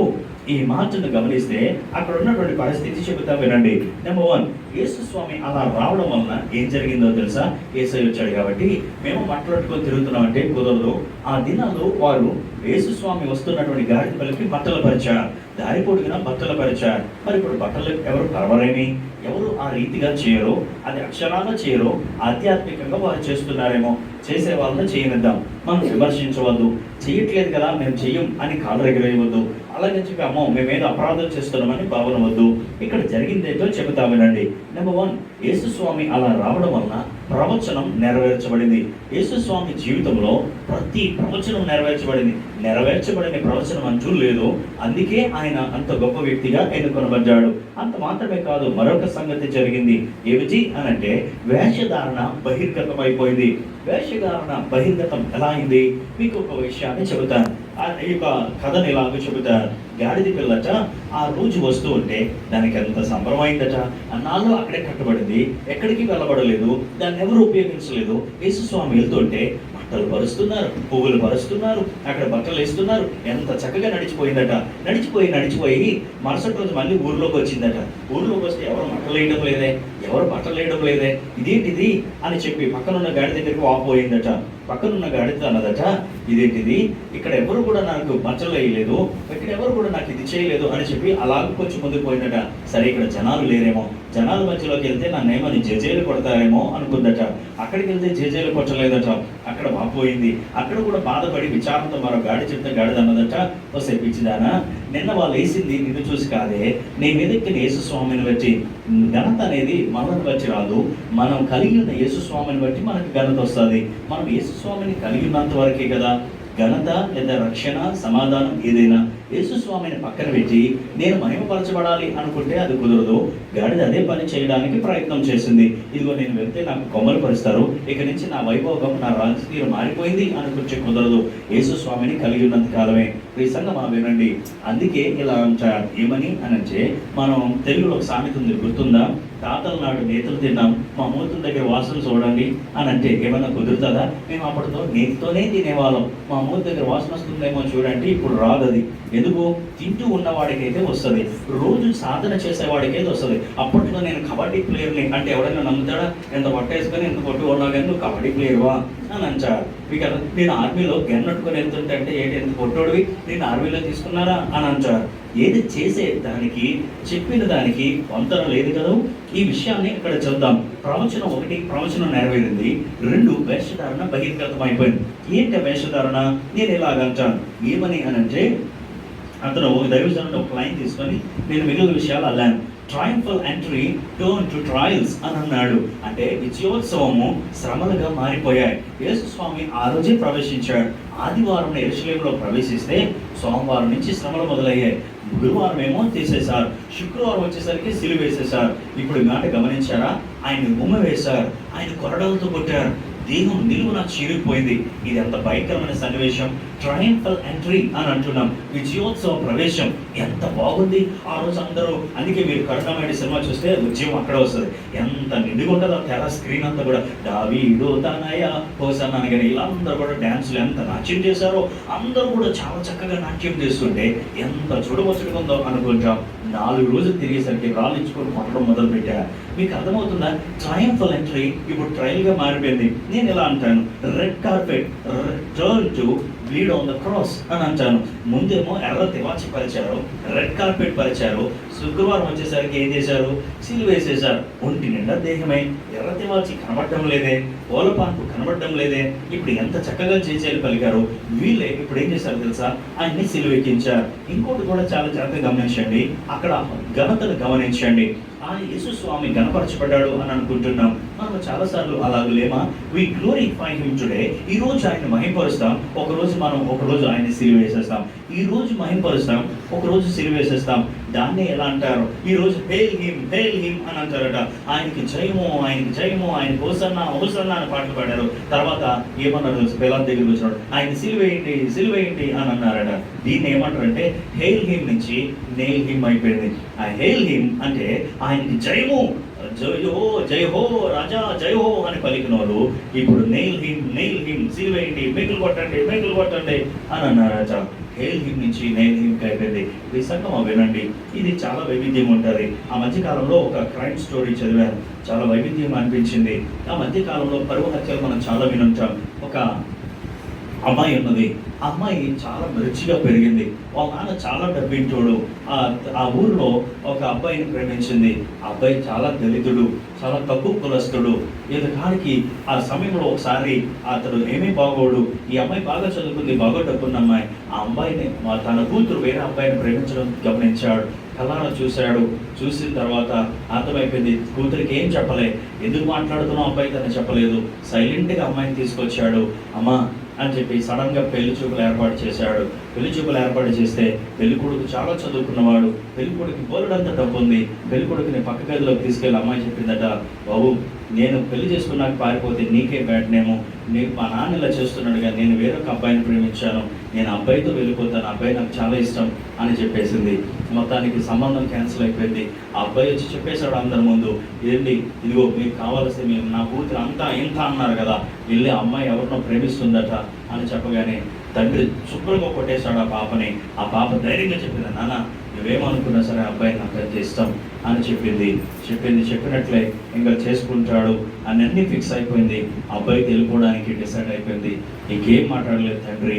ఈ మాటను గమనిస్తే అక్కడ ఉన్నటువంటి పరిస్థితి చెబుతా వినండి. నెంబర్ 1, యేసుస్వామి అలా రావడం వలన ఏం జరిగిందో తెలుసా? యేసయ్య వచ్చాడు కాబట్టి మేము మాట్లాడుకొని తిరుగుతున్నామంటే కుదరదు. ఆ దినాల్లో వారు యేసుస్వామి వస్తున్నటువంటి గాడిద పిల్లకి బట్టలు పరిచారు, దారి పొడుగున బట్టలు పరిచారు. మరి ఇప్పుడు బట్టలు ఎవరు పరవరేమి, ఎవరు ఆ రీతిగా చేయరు, అది అక్షరాలు చేయరు, ఆధ్యాత్మికంగా వారు చేస్తున్నారేమో. చేసే వాళ్ళని చేయనిద్దాం, మనం విమర్శించవద్దు. చేయట్లేదు కదా మేము చెయ్యం అని కాళ్ళు ఎగరేయవద్దు. అలాగే చెప్పి అమ్మో మేమేదో అపరాధం చేస్తున్నామని భావనవద్దు. ఇక్కడ జరిగిందేంటో చెబుతా వినండి. నెంబర్ 1, యేసుస్వామి అలా రావడం వలన ప్రవచనం నెరవేర్చబడింది. యేసుస్వామి జీవితంలో ప్రతి ప్రవచనం నెరవేర్చబడింది. నెరవేర్చబడిన ప్రవచనం అంటూ లేదు. అందుకే ఆయన అంత గొప్ప వ్యక్తిగా ఎన్నుకొనబడ్డాడు. అంత మాత్రమే కాదు, మరొక సంగతి జరిగింది. ఏమిటి అనంటే వేషధారణ బహిర్గతమైపోయింది. వేషధారణ బహిర్గతం ఎలా అయింది? మీకు ఒక విషయాన్ని చెబుతాను. ఈ యొక్క కథను ఇలాగ చెబుతారు. గాడిద పిల్లట ఆ రోజు వస్తూ ఉంటే దానికి ఎంత సంబరమైందట. అన్నాళ్ళు అక్కడే కట్టబడింది, ఎక్కడికి వెళ్ళబడలేదు, దాన్ని ఎవరు ఉపయోగించలేదు. యేసుస్వామి వెళ్తుంటే బట్టలు పరుస్తున్నారు, పువ్వులు పరుస్తున్నారు, అక్కడ బట్టలు వేస్తున్నారు. ఎంత చక్కగా నడిచిపోయిందట. నడిచిపోయి మరుసటి రోజు మళ్ళీ ఊర్లోకి వచ్చిందట. ఊర్లోకి వస్తే ఎవరు బట్టలు వేయడం లేదే, ఇదేంటిది అని చెప్పి పక్కనున్న గాడి దగ్గరికి వాపోయిందట. పక్కనున్న గాడితో అన్నదట, ఇదేంటిది, ఇక్కడ ఎవరు కూడా నాకు బట్టలు వేయలేదు, ఇక్కడ ఎవరు కూడా నాకు ఇది చేయలేదు అని చెప్పి అలాగ కొంచెం ముందుకు పోయిందట. సరే ఇక్కడ జనాలు లేరేమో, జనాల మధ్యలోకి వెళ్తే నన్నేమని జేజేలు కొడతారేమో అనుకుందట. అక్కడికి వెళ్తే జేజేలు కొట్టలేదట. అక్కడ వాపోయింది. అక్కడ కూడా బాధపడి విచారంతో మరో గాడి చెప్తే గాడిద అన్నదట, వస్తే పిచ్చిదానా, నిన్న వాళ్ళు వేసింది నిన్ను చూసి కాదే, నీ మీదెక్కిన యేసుస్వామిని బట్టి. ఘనత అనేది మనల్ని బట్టి రాదు, మనం కలిగి ఉన్న యేసుస్వామిని బట్టి మనకి ఘనత వస్తుంది. మనం యేసుస్వామిని కలిగి ఉన్నంత వరకే కదా ఘనత లేదా రక్షణ, సమాధానం ఏదైనా యేసు స్వామిని పక్కన పెట్టి నేను మహిమపరచబడాలి అనుకుంటే అది కుదరదు. గాడిద అదే పని చేయడానికి ప్రయత్నం చేసింది. ఇదిగో నేను వెళ్తే నాకు కొమ్మలు పరుస్తారు, ఇక నుంచి నా వైభోగం, నా రాజకీయం మారిపోయింది అనుకుంటే కుదరదు. యేసు స్వామిని కలిగి ఉన్నంత కాలమే. ఈ సంగమా వినండి, అందుకే ఇలా అంటారు. ఏమని అనంటే, మనం తెలుగులో ఒక సామెత ఉంది, గుర్తుందా? తాతల నాడు నేతలు తిన్నాం, మా మూతుల దగ్గర వాసన చూడండి అని అంటే ఏమన్నా కుదురుతుందా? మేము అప్పటితో నేతితోనే తినేవాళ్ళం, మా మూత దగ్గర వాసన వస్తుందేమో చూడండి. ఇప్పుడు రాదు అది. ఎందుకు? తింటూ ఉన్నవాడికైతే వస్తుంది, రోజు సాధన చేసేవాడికైతే వస్తుంది. అప్పట్లో నేను కబడ్డీ ప్లేయర్ని అంటే ఎవరైనా నమ్ముతాడా? ఎంత పట్టేసుకొని ఎంత కొట్టు ఉన్నా కానీ నువ్వు కబడ్డీ ప్లేయర్వా అని అంటారు. మీకు నేను ఆర్మీలో గన్నట్టుకొని వెళ్తుంటే అంటే ఏంటి ఎంత కొట్టోడివి, నేను ఆర్మీలో తీసుకున్నారా అని అంటారు. ఏది చేసే దానికి, చెప్పిన దానికి వంతన లేదు కదా. ఈ విషయాన్ని ఇక్కడ చూద్దాం. ప్రవచనం 1 ప్రవచనం నెరవేరింది, 2 వేషధారణ బహిర్గతం అయిపోయింది. ఏంటి వేషధారణ? నేను ఇలాగంటాను. ఏమని అనంటే, అతను దైవజనుడు ఒక లైన్ తీసుకొని నేను మిగిలిన విషయాలు అల్లాను. Triumphal entry turn to trials అని అన్నాడు. అంటే విజయోత్సవము శ్రమలుగా మారిపోయాయి. యేసు స్వామి ఆ రోజే ప్రవేశించాడు. ఆదివారం యెరూషలేములో ప్రవేశిస్తే సోమవారం నుంచి శ్రమలు మొదలయ్యాయి. గురువారం ఏమో తీసేశారు, శుక్రవారం వచ్చేసరికి సిలువ వేసేశారు. ఇప్పుడు మాట గమనించారా? ఆయన ఉమ్మ వేశారు, ఆయన కొరడాలతో కొట్టారు, దేహం నిలువున చీరిపోయింది. ఇది ఎంత భయంకరమైన సన్నివేశం. ట్రయంఫల్ ఎంట్రీ అని అంటున్నాం, విజయోత్సవ ప్రవేశం. ఎంత బాగుంది ఆ రోజు అందరూ. అందుకే మీరు కరుణామయుడి సినిమా చూస్తే ఉద్యమం అక్కడ వస్తుంది. ఎంత నిండుగా ఉంటుందో తెర స్క్రీన్ అంతా కూడా దావీదు తనయ హోసన్న అని కానీ ఇలా అందరూ కూడా డ్యాన్సులు ఎంత నాట్యం చేశారో, అందరూ కూడా చాలా చక్కగా నాట్యం చేస్తుంటే ఎంత చూడవచ్చుగా ఉందో అనుకుంటాం. 4 రోజులు తిరిగేసరికి రాళ్ళు ఇచ్చుకొని కొట్టడం మొదలు పెట్టారు. మీకు అర్థమవుతుందా? ట్రయంఫల్ ఎంట్రీ ఇప్పుడు ట్రయల్గా మారిపోయింది. నేను ఇలా అంటాను, red carpet turn to bleed on the cross అని అంటాను. ముందేమో ఎర్ర తివాచి పరిచారు, రెడ్ కార్పెట్ పరిచారు. శుక్రవారం వచ్చేసరికి ఏం చేశారు? సిలువ వేసేశారు. ఒంటి నిండా దేహమే, ఎర్ర తివాచి కనబడడం లేదే, ఓలపాన్పు కనబడడం లేదే. ఇప్పుడు ఎంత చక్కగా చేసేయాలి పలికారు. వీళ్ళే ఇప్పుడు ఏం చేశారు తెలుసా? ఆయన్ని సిలువ ఎక్కించారు. ఇంకోటి కూడా చాలా జాగ్రత్తగా గమనించండి, అక్కడ ఘనతను గమనించండి. ఆ యేసు స్వామి గణపరచబడ్డాడు అని అనుకుంటున్నాం. మనం చాలాసార్లు అలాగే లేమా? We glorify him today. ఈ రోజు ఆయన మహింపరుస్తాం, ఒకరోజు ఆయన్ని సిలువ వేసేస్తాం. ఈ రోజు మహింపరుస్తాం, ఒకరోజు సిలువ వేసేస్తాం. దాన్నే ఎలా అంటారు? ఈ రోజు హేల్ హిమ్ అని అంటారట. ఆయనకి జయము, ఆయనకి జయము, ఆయన హోసన్నా హోసన్నా అని పాటలు పాడారు. తర్వాత ఏమన్నారు? పిల్లల దగ్గరికి వచ్చినాడు, ఆయన సిలువేయండి అని అన్నారట. దీన్ని ఏమంటారంటే హేల్ హిమ్ నుంచి నెయిల్ హిమ్ అయిపోయింది. ఆ హేల్ హిమ్ అంటే ఆయనకి జయము, జయ హో రాజా జయ హో అని పలికిన వాళ్ళు ఇప్పుడు నెయిల్ హిమ్ సిలువేయండి, మేకులు కొట్టండి అని అన్నారట. హేల్ హిమ్ నుంచి నెయిల్ హిమ్కి అయిపోయింది. ఈ సంగమం వినండి, ఇది చాలా వైవిధ్యం ఉంటుంది. ఆ మధ్యకాలంలో ఒక క్రైమ్ స్టోరీ చదివాను, చాలా వైవిధ్యం అనిపించింది. ఆ మధ్యకాలంలో పరువు హత్యలు మనం చాలా వినుంటాం. ఒక అమ్మాయి ఉన్నది, ఆ అమ్మాయి చాలా రుచిగా పెరిగింది. వాళ్ళ నాన్న చాలా డబ్బింటోడు. ఆ ఊరిలో ఒక అబ్బాయిని ప్రేమించింది. ఆ అబ్బాయి చాలా దళితుడు, చాలా తక్కువ కులస్తుడు. కానికి ఆ సమయంలో ఒకసారి అతడు ఏమీ బాగోడు. ఈ అమ్మాయి బాగా చదువుకుంది, బాగా డబ్బున్న అమ్మాయి. ఆ అమ్మాయిని తన కూతురు వేరే అబ్బాయిని ప్రేమించడం గమనించాడు. కళ్ళారా చూశాడు. చూసిన తర్వాత అర్థమైపోయింది, కూతురికి ఏం చెప్పలే. ఎందుకు మాట్లాడుతున్నావు అబ్బాయి తను చెప్పలేదు. సైలెంట్గా అమ్మాయిని తీసుకొచ్చాడు. అమ్మా అని చెప్పి సడన్గా పెళ్లి చూపులు ఏర్పాటు చేశాడు. పెళ్లి చూపులు ఏర్పాటు చేస్తే పెళ్లి కొడుకు చాలా చదువుకున్నవాడు. పెళ్లి కొడుకు బోలెడంత డబ్బు ఉంది. పెళ్లి కొడుకుని పక్క గదిలోకి తీసుకెళ్ళి అమ్మాయి చెప్పిందట, బాబు నేను పెళ్లి చేసుకున్నాక పారిపోతే నీకే బ్యాడ్నేమో, నీకు మా నాన్న ఇలా చేస్తున్నాడుగా, నేను వేరొక అబ్బాయిని ప్రేమించాను, నేను అబ్బాయితో వెళ్ళిపోతాను, అబ్బాయి నాకు చాలా ఇష్టం అని చెప్పేసింది. మొత్తానికి సంబంధం క్యాన్సిల్ అయిపోయింది. ఆ అబ్బాయి వచ్చి చెప్పేశాడు అందరి ముందు, ఏంటి ఇదిగో మీకు కావాల్సి మేము నా కూతురు అంతా ఇంత అన్నారు కదా, వెళ్ళి అమ్మాయి ఎవరినో ప్రేమిస్తుందట అని చెప్పగానే తండ్రి శుభ్రంగా కొట్టేశాడు ఆ పాపని. ఆ పాప ధైర్యంగా చెప్పింది, నాన్న నువ్వేమనుకున్నా సరే అబ్బాయి నాకు అంత ఇష్టం అని చెప్పినట్లే ఇంకా చేసుకుంటాడు అని అన్నీ ఫిక్స్ అయిపోయింది. అబ్బాయికి వెళ్ళిపోవడానికి డిసైడ్ అయిపోయింది. ఇంకేం మాట్లాడలేదు తండ్రి.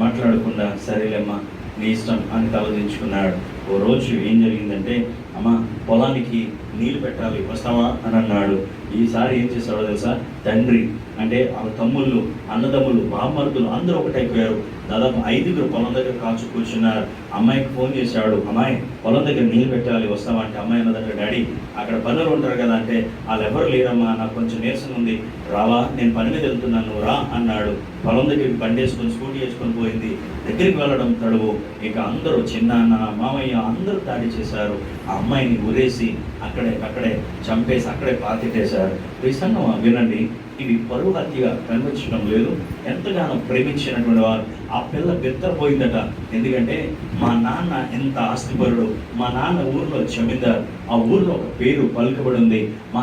మాట్లాడకుండా సరేలేమ్మా నీ ఇష్టం అని తలదించుకున్నాడు. ఓ రోజు ఏం జరిగిందంటే, అమ్మ పొలానికి నీళ్ళు పెట్టాలి, వస్తావా అని అన్నాడు. ఈసారి ఏం చేశాడో తెలుసా? తండ్రి అంటే ఆ తమ్ముళ్ళు, అన్నదమ్ములు, బామ్మర్దులు అందరూ ఒకటైపోయారు. దాదాపు 5 పొలం దగ్గర కాచు కూర్చున్నారు. అమ్మాయికి ఫోన్ చేశాడు, అమ్మాయి పొలం దగ్గర నీళ్ళు పెట్టాలి, వస్తావా అంటే అమ్మాయి అన్నదంటే, డాడీ అక్కడ పనులు ఉంటారు కదా అంటే, వాళ్ళు ఎవరు లేరమ్మా, నాకు కొంచెం నీరసంగా ఉంది, రావా, నేను పని మీద వెళ్తున్నాను, నువ్వు రా అన్నాడు. పొలం దగ్గరికి బండి వేసుకొని స్కూటీ వేసుకొని పోయింది. దగ్గరికి వెళ్ళడం తడువు. ఇక అందరూ చిన్నాన్న, మామయ్య అందరూ దాడి చేశారు. ఆ అమ్మాయిని ఉరేసి అక్కడే చంపేసి అక్కడే పాతిట్టేశారు. ఈ సంగమా వినండి, ఇది పరువు హత్యగా కనిపించడం లేదు. ఎంతగానో ప్రేమించినటువంటి వారు. ఆ పిల్ల బెత్తరపోయిందట. ఎందుకంటే మా నాన్న ఎంత ఆస్తిపరుడు, మా నాన్న ఊర్లో జమీందార్, ఆ ఊర్లో ఒక పేరు పలుకబడి ఉంది. మా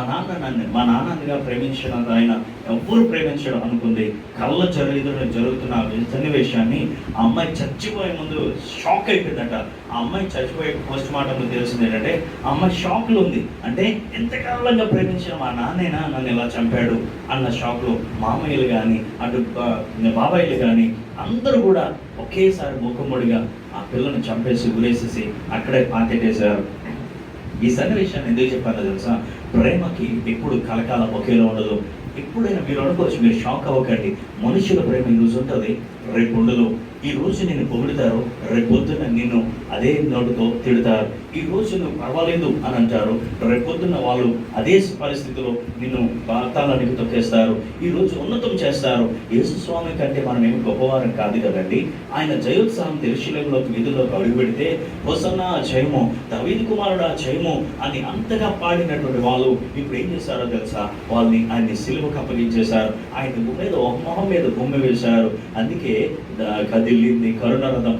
నాన్నగా ప్రేమించినంత ఆయన ఎవ్వరు ప్రేమించడం అనుకుంది. కళ్ళ జరుగుతున్న సన్నివేశాన్ని ఆ అమ్మాయి చచ్చిపోయే ముందు షాక్ అయిపోయిందట. ఆ అమ్మాయి చచ్చిపోయే పోస్ట్ మార్టంలో తెలిసింది ఏంటంటే, ఆ అమ్మాయి షాక్లో ఉంది. అంటే ఎంతకాలంగా ప్రేమించిన మా నాన్నేనా నన్ను ఇలా చంపాడు అన్న షాక్లో మామయ్యలు కానీ అటు బాబాయిలు కానీ అందరూ కూడా ఒకేసారి మూకుమ్మడిగా ఆ పిల్లను చంపేసి ఉరేసేసి అక్కడే పాతేటేశారు. ఈ సన్నివేశాన్ని ఎందుకు చెప్పాలో తెలుసా? ప్రేమకి ఎప్పుడు కలకాలం ఒకేలా ఉండదు. ఎప్పుడైనా మీరు అనుకోవచ్చు, మీరు షాక్ అవ్వకండి. మనుషుల ప్రేమ ఈరోజు ఉంటుంది, రేపు ఉండదు. ఈ రోజు నిన్ను పొగుడుతారు, రేపు పొద్దున్న నిన్ను అదే నోటుతో తిడతారు. ఈ రోజు నువ్వు పర్వాలేదు అని అంటారు, రేపు పొద్దున్న వాళ్ళు అదే పరిస్థితిలో నిన్ను పాతాళానికి తొక్కేస్తారు. ఈ రోజు ఉన్నతం చేస్తారు. యేసు స్వామి కంటే మనం ఏమి గొప్పవారం కాదు కదండి. ఆయన జయోత్సాహం యెరూషలేములోకి వీధుల్లోకి అడుగుపెడితే, హోసన్నా జయము, దావీదు కుమారుడా జయము అని అంతగా పాడినటువంటి వాళ్ళు ఇప్పుడు ఏం చేశారో తెలుసా? ఆయన్ని సిలువకు అప్పగించేశారు. ఆయన మీద మొహం మీద బొమ్మ వేశారు. అందుకే కదిలింది కరుణరథం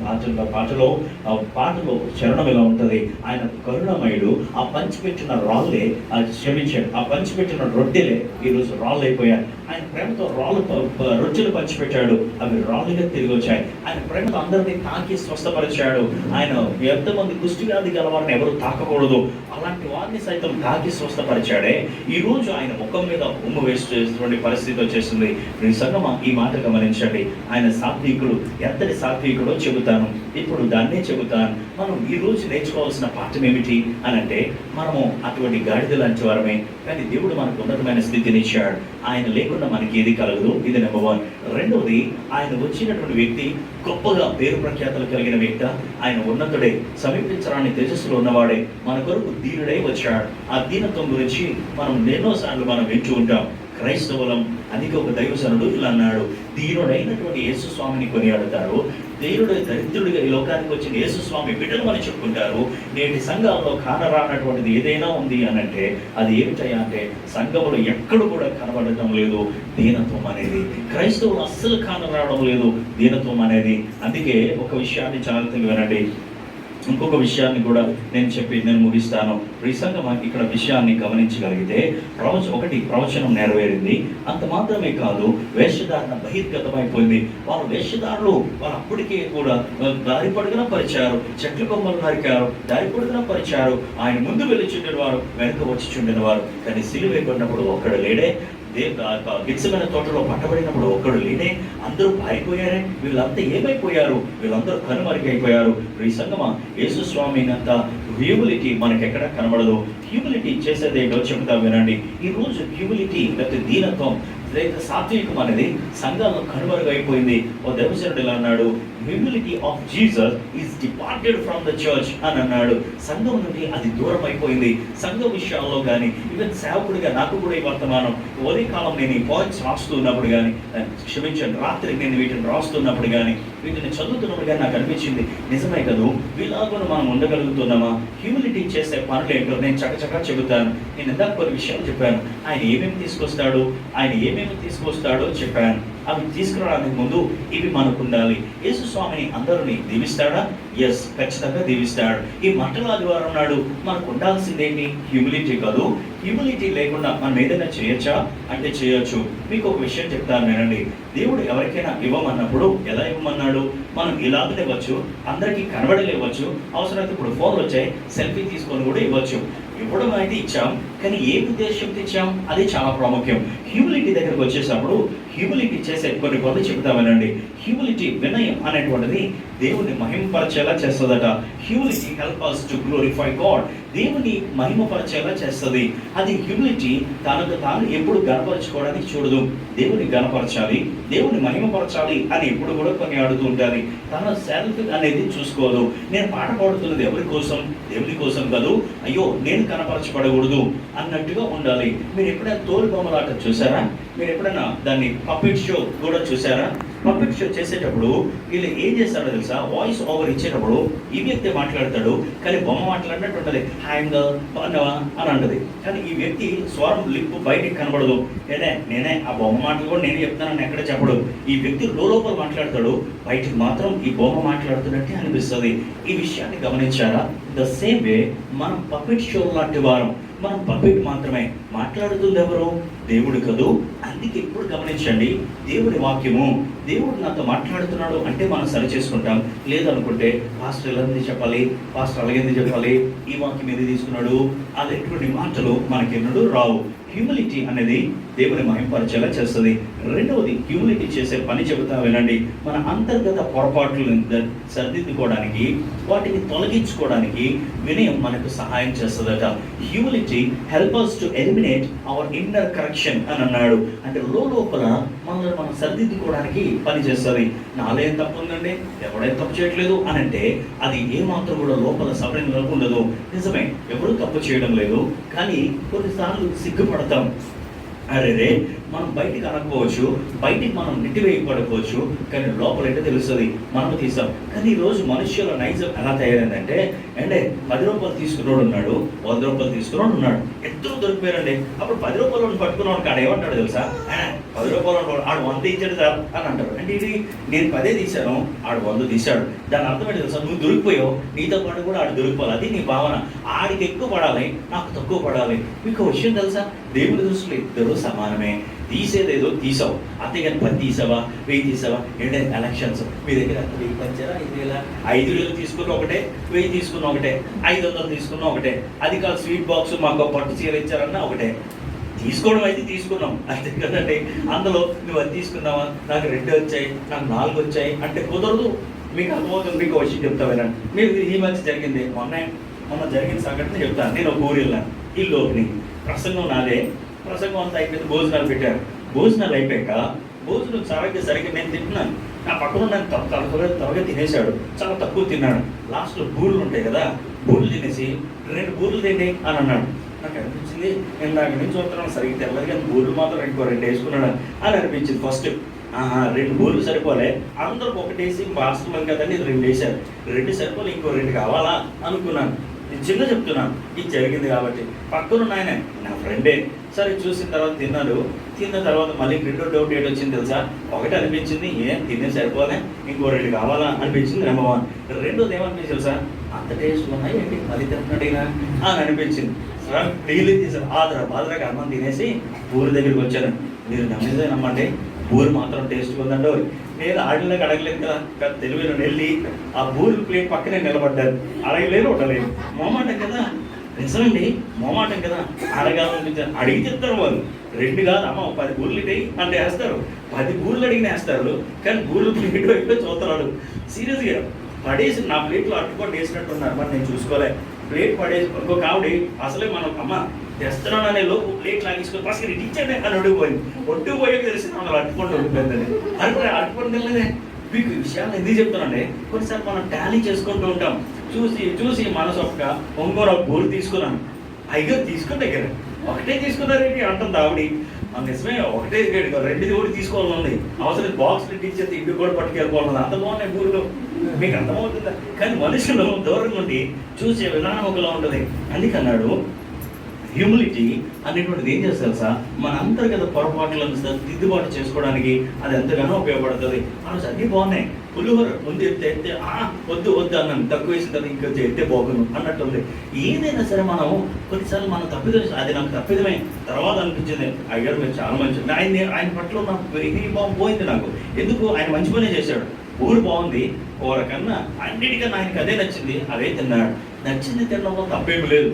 పాటలో చరణం ఇలా ఉంటుంది, ఆయన కరుణమయుడు. ఆ పంచిపెట్టిన రాళ్ళే క్షమించాడు, ఆ పంచిపెట్టిన రొట్టెలే ఈరోజు రాళ్ళు అయిపోయాయి. ఆయన ప్రేమతో రొట్టెలు పంచిపెట్టాడు, అవి రాళ్ళుగా తిరిగి వచ్చాయి. ఆయన ప్రేమతో అందరినీ తాకి స్వస్థపరిచాడు. ఆయన ఎంతమంది కుష్ఠవ్యాధి గలవారిని ఎవరు తాకకూడదు, అలాంటి వారిని సైతం తాకి స్వస్థపరిచాడే. ఈ రోజు ఆయన ముఖం మీద ఉమ్ము వేసేటువంటి పరిస్థితి వచ్చేసింది. నిజంగా ఈ మాట గమనించండి. ఆయన సాత్వికుడు, ఎంతటి సాత్వికుడో చెబుతాను, ఇప్పుడు దాన్నే చెబుతాను. మనం ఈ రోజు నేర్చుకోవాల్సిన పాఠం ఏమిటి అని అంటే, మనము అటువంటి గాడిద లాంటి వారమే, కానీ దేవుడు మనకు ఉన్నతమైన స్థితిని ఇచ్చాడు. ఆయన లేకుండా మనకి ఏది కలగదు. ఇది నెంబర్ 1. రెండవది, ఆయన వచ్చినటువంటి వ్యక్తి గొప్పగా పేరు ప్రఖ్యాతలు కలిగిన వ్యక్తి. ఆయన ఉన్నతుడే, సమీపించరాని తేజస్సులో ఉన్నవాడే, మన కొరకు దీనుడై వచ్చాడు. ఆ దీనత్వం గురించి మనం ఎన్నోసార్లు మనం వింటూ ఉంటాం. క్రైస్తవులం అందుకే ఒక దైవజనుడు ఇలా అన్నాడు, దీనుడైనటువంటి యేసు స్వామిని కొనియాడుతారు, దరిద్రుడిగా ఈ లోకానికి వచ్చిన యేసు స్వామి బిడ్డలు అని చెప్పుకుంటారు. నేటి సంఘాల్లో కానరానటువంటిది ఏదైనా ఉంది అని అంటే అది ఏమిటయ్యా అంటే, సంఘములు ఎక్కడ కూడా కనబడటం లేదు దీనత్వం అనేది. క్రైస్తవులు అస్సలు కానరావడం లేదు దీనత్వం అనేది. అందుకే ఒక విషయాన్ని జాగ్రత్తగా వినండి. ఇంకొక విషయాన్ని కూడా నేను ముగిస్తాను. రీసెంట్గా మనకి ఇక్కడ విషయాన్ని గమనించగలిగితే, ప్రవచనం నెరవేరింది. అంత మాత్రమే కాదు, వేషధారణ బహిర్గతమైపోయింది. వేషధారులు వాళ్ళు అప్పటికే కూడా దారి పొడుగున పరిచారు, చెట్ల కొమ్మలు నరికారు, దారి పొడుగున పరిచారు. ఆయన ముందు వెళ్ళి చుండిన వారు, వెనుక వచ్చి చుండిన వారు. కానీ సిలువ వేయబడినప్పుడు ఒక్కడు లేడే. గిచ్చమైన తోటలో పట్టబడినప్పుడు ఒక్కడు లేనే. అందరూ పారిపోయారే. వీళ్ళంతా ఏమైపోయారు? వీళ్ళందరూ కనుమరుగైపోయారు. ఈ సంగమా యేసు స్వామినంత హ్యూమిలిటీ మనకెక్కడ కనబడదు. హ్యూమిలిటీ చేసేదేటో చెబుతా వినండి. ఈ రోజు హ్యూమిలిటీ లేకపోతే దీనత్వం సాత్వికం అనేది సంఘాల్లో కనుమరుగైపోయింది. ఓ దైవజనుడు ఇలా అన్నాడు, humility of Jesus is departed from the church అని అన్నాడు. సంఘం నుండి అది దూరం అయిపోయింది. సంఘ విషయాల్లో కానీ, ఈవెన్ సేవకుడిగా నాకు కూడా ఈ వర్తమానం కాలం నేను ఈ పాయింట్స్ రాస్తున్నప్పుడు కానీ, క్షమించండి, రాత్రి నేను వీటిని రాస్తున్నప్పుడు కానీ, వీటిని చదువుతున్నప్పుడు కానీ నాకు అనిపించింది, నిజమే కదా, వీళ్ళగా మనం ఉండగలుగుతున్నామా? హ్యూమిలిటీ చేసే పనులు ఏంటో నేను చక్కచక్క చెబుతాను. నేను ఇందాక కొన్ని విషయాలు చెప్పాను. ఆయన ఏమేమి తీసుకొస్తాడో చెప్పాను. అవి తీసుకురావడానికి ముందు ఇవి మనకు ఉండాలి. యేసు స్వామిని అందరినీ దీవిస్తాడా? ఎస్, ఖచ్చితంగా దీవిస్తాడు. ఈ మంటల ఆదివారం నాడు మనకు ఉండాల్సిందేంటి? హ్యూమిలిటీ కాదు. హ్యూమిలిటీ లేకుండా మనం ఏదైనా చేయొచ్చా అంటే చేయొచ్చు. మీకు ఒక విషయం చెప్తాను వినండి. దేవుడు ఎవరికైనా ఇవ్వమన్నప్పుడు ఎలా ఇవ్వమన్నాడు? మనం ఇలాగనే ఇవ్వచ్చు, అందరికీ కనబడలేవచ్చు, అవసరమైతే ఇప్పుడు ఫోన్లు వచ్చాయి, సెల్ఫీ తీసుకొని కూడా ఇవ్వచ్చు. ఇవ్వడం అయితే ఇచ్చాం, కానీ ఏ ఉద్దేశం తెచ్చాం అది చాలా ప్రాముఖ్యం. హ్యూమిలిటీ దగ్గరకు వచ్చేసినప్పుడు హ్యూమిలిటీ చేసే కొన్ని పనులు చెప్తామేనండి. హ్యూమిలిటీ, వినయం అనేటువంటిది దేవుని మహిమపరచేలా చేస్తుందట. Humility help us to glorify God. దేవుని మహిమపరచేలా చేస్తుంది. అది హ్యూమిలిటీ తనకు తాను ఎప్పుడు గణపరచుకోవడానికి చూడదు. దేవుని గణపరచాలి, దేవుని మహిమపరచాలి అని ఎప్పుడు కూడా కొన్ని అడుగుతూ ఉంటుంది. తన సెల్ఫ్ అనేది చూసుకోదు. నేను పాట పాడుతున్నది ఎవరి కోసం? దేవుని కోసం కాదు. అయ్యో నేను కనపరచబడకూడదు అన్నట్టుగా ఉండాలి. మీరు ఎప్పుడైనా తోలు బొమ్మలాట చూసారా? మీరు ఎప్పుడైనా దాన్ని పప్పెట్ షో కూడా చూసారా? పప్పెట్ షో చేసేటప్పుడు వీళ్ళు ఏం చేస్తారో తెలుసా? వాయిస్ ఓవర్ ఇచ్చేటప్పుడు ఈ వ్యక్తి మాట్లాడతాడు, కానీ బొమ్మ మాట్లాడినట్టు ఉంటుంది. హాయ్ బాగున్నావా అని అంటది. కానీ ఈ వ్యక్తి స్వరం లిప్పు బయటికి కనబడదు. నేనే ఆ బొమ్మ మాటలు కూడా నేనే చెప్తానని ఎక్కడ చెప్పడు. ఈ వ్యక్తి లోపల మాట్లాడతాడు, బయటికి మాత్రం ఈ బొమ్మ మాట్లాడుతున్నట్టే అనిపిస్తుంది. ఈ విషయాన్ని గమనించారా? ద సేమ్ వే మనం పప్పెట్ షో లాంటి వారం. మనం పప్పెట్ మాత్రమే. మాట్లాడుతుంది ఎవరు? దేవుడు కదూ. అందుకే ఇప్పుడు గమనించండి, దేవుడి వాక్యము, దేవుడు నాతో మాట్లాడుతున్నాడు అంటే మనం సరి చేసుకుంటాం. లేదనుకుంటే పాస్టర్ ఎలా చెప్పాలి, పాస్టర్ అలాగేంది చెప్పాలి, ఈ వాక్యం ఏది తీసుకున్నాడు అనేటువంటి మాటలు మనకెన్నడూ రావు. హ్యూమిలిటీ అనేది దేవుని మహింపరిచేలా చేస్తుంది. రెండవది, హ్యూమిలిటీ చేసే పని చెబుతా వినండి. మన అంతర్గత పొరపాట్లను సరిదిద్దుకోవడానికి, వాటిని తొలగించుకోవడానికి వినయం మనకు సహాయం చేస్తుందట. Humility help us to eliminate hour inner correction అని అన్నాడు. అంటే లోపల మనల్ని మనం సరిదిద్దుకోవడానికి పని చేస్తుంది. నాలో ఏం తప్పు ఉందండి, ఎవడేం తప్పు చేయట్లేదు అని అంటే అది ఏమాత్రం కూడా లోపల సబరంగా ఉండదు. నిజమే, ఎవరు తప్పు చేయడం లేదు, కానీ కొన్నిసార్లు సిగ్గుపడతాం. అరే మనం బయటికి అనకపోవచ్చు, బయటికి మనం నెట్టివేయబడకపోవచ్చు, కానీ లోపల ఏంటో తెలుస్తుంది మనం తీసాం. కానీ ఈరోజు మనుష్యుల నైజం ఎలా తయారైందంటే, అంటే 10 రూపాయలు తీసుకున్నాడు ఉన్నాడు, 100 రూపాయలు తీసుకున్నాడు ఉన్నాడు, ఇద్దరు దొరికిపోయారండి. అప్పుడు 10 రూపాయలు పట్టుకున్నాడు కాడ ఏమంటాడు తెలుసా? 10 రూపాయలు ఆడు 100 ఇచ్చాడు సార్ అని అంటారు. అంటే ఇది నేను 10 తీశాను, ఆడు 100 తీశాడు. దాని అర్థం ఏంటి తెలుసా? నువ్వు దొరికిపోయావు, నీతో పాటు కూడా ఆడు దొరికిపోవాలి. అది నీ భావన. ఆడికి ఎక్కువ పడాలి, నాకు తక్కువ పడాలి. మీకు విషయం తెలుసా? దేవుని దృష్టిలో ఇద్దరు సమానమే. తీసేదేదో తీసావు, అంతేగాని 10 తీసావా, 1000 తీసావా? ఏంటంటే ఎలక్షన్స్ మీ దగ్గర 1000 పంచారా, 5000, 5000 తీసుకున్న ఒకటే, 1000 తీసుకున్న ఒకటే, 500 తీసుకున్న ఒకటే. అది కాదు స్వీట్ బాక్స్ మాకు పట్టు చీర ఇచ్చారన్నా ఒకటే. తీసుకోవడం అయితే తీసుకున్నాం అంతే కదండి. అందులో నువ్వు అది తీసుకున్నావా, నాకు 2 వచ్చాయి, నాకు 4 వచ్చాయి అంటే కుదరదు. మీకు అర్థమవుతుంది. మీకు విషయం చెప్తా వినండి. మీరు ఈ మధ్య జరిగింది, మొన్న జరిగిన సంఘటన చెప్తాను. నేను ఒక ఊరు వెళ్ళాను, ఇల్లు ఓపెనింగ్, ప్రసంగం నాదే. ప్రసంగం అంతా అయిపోయింది, భోజనాలు పెట్టారు. భోజనాలు అయిపోయాక భోజనం సరిగ్గా నేను తింటున్నాను, నా పక్కన నన్ను త్వరగా తినేశాడు, చాలా తక్కువ తిన్నాడు. లాస్ట్లో బూరెలు ఉంటాయి కదా, బూరెలు తినేసి 2 బూరెలు తిండి అని అన్నాడు. నాకు అనిపించింది, నేను నాకు నుంచి చూస్తున్నాను సరిగ్గా తెల్లది, కానీ బూరెలు మాత్రం 2 వేసుకున్నాడు అని అనిపించింది. ఫస్ట్ 2 బూరెలు సరిపోలే, అందరికి ఒకటేసి పార్సల్ కదండి 2 వేశారు. 2 సరిపోలే, ఇంకో 2 కావాలా అనుకున్నాను. నేను చిన్న చెప్తున్నాను, ఇది జరిగింది కాబట్టి. పక్కన ఆయన నా ఫ్రెండే. సరే చూసిన తర్వాత తిన్న తర్వాత మళ్ళీ 2వ డౌట్ ఏంటి వచ్చింది తెలుసా? ఒకటి అనిపించింది, తినే సరిపోలే, ఇంకో 2 కావాలా అనిపించింది. నెంబర్ 1. రెండోది ఏమనిపించింది తెలుసా? అంత టేస్ట్ ఉన్నాయి ఏంటి, మళ్ళీ తింటున్నట్టుగా అని అనిపించింది. సరే డైలీ తీసాను. బాధరాగా అన్నం తినేసి ఊరి దగ్గరికి వచ్చాను. మీరు నమ్మండి, బూరు మాత్రం టేస్ట్గా ఉందండో. నేను ఆడలేక అడగలేదు కదా, తెలివిలో వెళ్ళి ఆ బూరు ప్లేట్ పక్కనే నిలబడ్డారు. అడగలేదు, ఉండలేదు. మొహమాటం కదా, నిజమండి, మొహమాటం కదా. అడగాలనిపించారు, అడిగి చెప్తారు వాళ్ళు. 2 కాదు అమ్మ 10 బూర్లు ఇటాయి అంటే వేస్తారు. 10 బూర్లు అడిగిన వేస్తారు, కానీ బూర్లు ప్లేట్ వైపు చూస్తున్నాడు. సీరియస్గా పడేసి నా ప్లేట్లో అట్టుకొని వేసినట్టున్నారు. మరి నేను చూసుకోలే. ప్లేట్ పడేసి ఇంకొక ఆవిడ అసలే మనం అమ్మ తెస్తున్నాననే లోపు ప్లేట్ లాగేసుకొని పసుకొని ఇచ్చాడే అని ఒడ్డుపోయాక తెలిసి మనం అట్టుకుంటూ ఉండిపోయిందని అట్టుకొని తెలియదే. మీకు ఈ విషయాలు ఎందుకు చెప్తానండి? కొన్నిసార్లు మనం టాలీ చేసుకుంటూ ఉంటాం. చూసి మనసు ఒంగోరు బూరు తీసుకున్నాను, అయ్యో తీసుకుని దగ్గర ఒకటే తీసుకున్నారేంటి అంటుంది ఆవిడ. నిజమే, ఒకటే 2 కూడా తీసుకోవాలని ఉంది. అవసరం బాక్స్ ఇచ్చేస్తే ఇంటికి కూడా పట్టుకెళ్ళిపోవాలి. అంత బాగున్నాయి బూరులు. మీకు అర్థమవుతుందా? కానీ మనుషులు దూరం నుండి చూసే విధానం ఒకలా ఉంటుంది. అందుకన్నాడు హ్యూమిలిటీ అనేటువంటిది ఏం చేస్తారు సార్? మన అంతర్గత పొరపాట్లను దిద్దుబాటు చేసుకోవడానికి అది ఎంతగానో ఉపయోగపడుతుంది. మనసు అన్నీ బాగున్నాయి, పులిహోర ముందు ఎత్తే వద్దు అన్నాను, తక్కువ వేసిన తర్వాత ఇంకా ఎత్తే బాగున్నాను అన్నట్టుంది. ఏదైనా సరే మనం కొన్నిసార్లు మనం తప్పిదం, అది నాకు తప్పిదమే తర్వాత అనిపించింది. అయ్యారు మీరు చాలా మంచి, ఆయన పట్ల నాకు పోయింది నాకు. ఎందుకు? ఆయన మంచి పనే చేశాడు. ఊరు బాగుంది, కూర కన్నా అన్నిటికన్నా ఆయనకి అదే నచ్చింది, అదే తిన్నాడు. నచ్చింది తినడంలో తప్పేమి లేదు.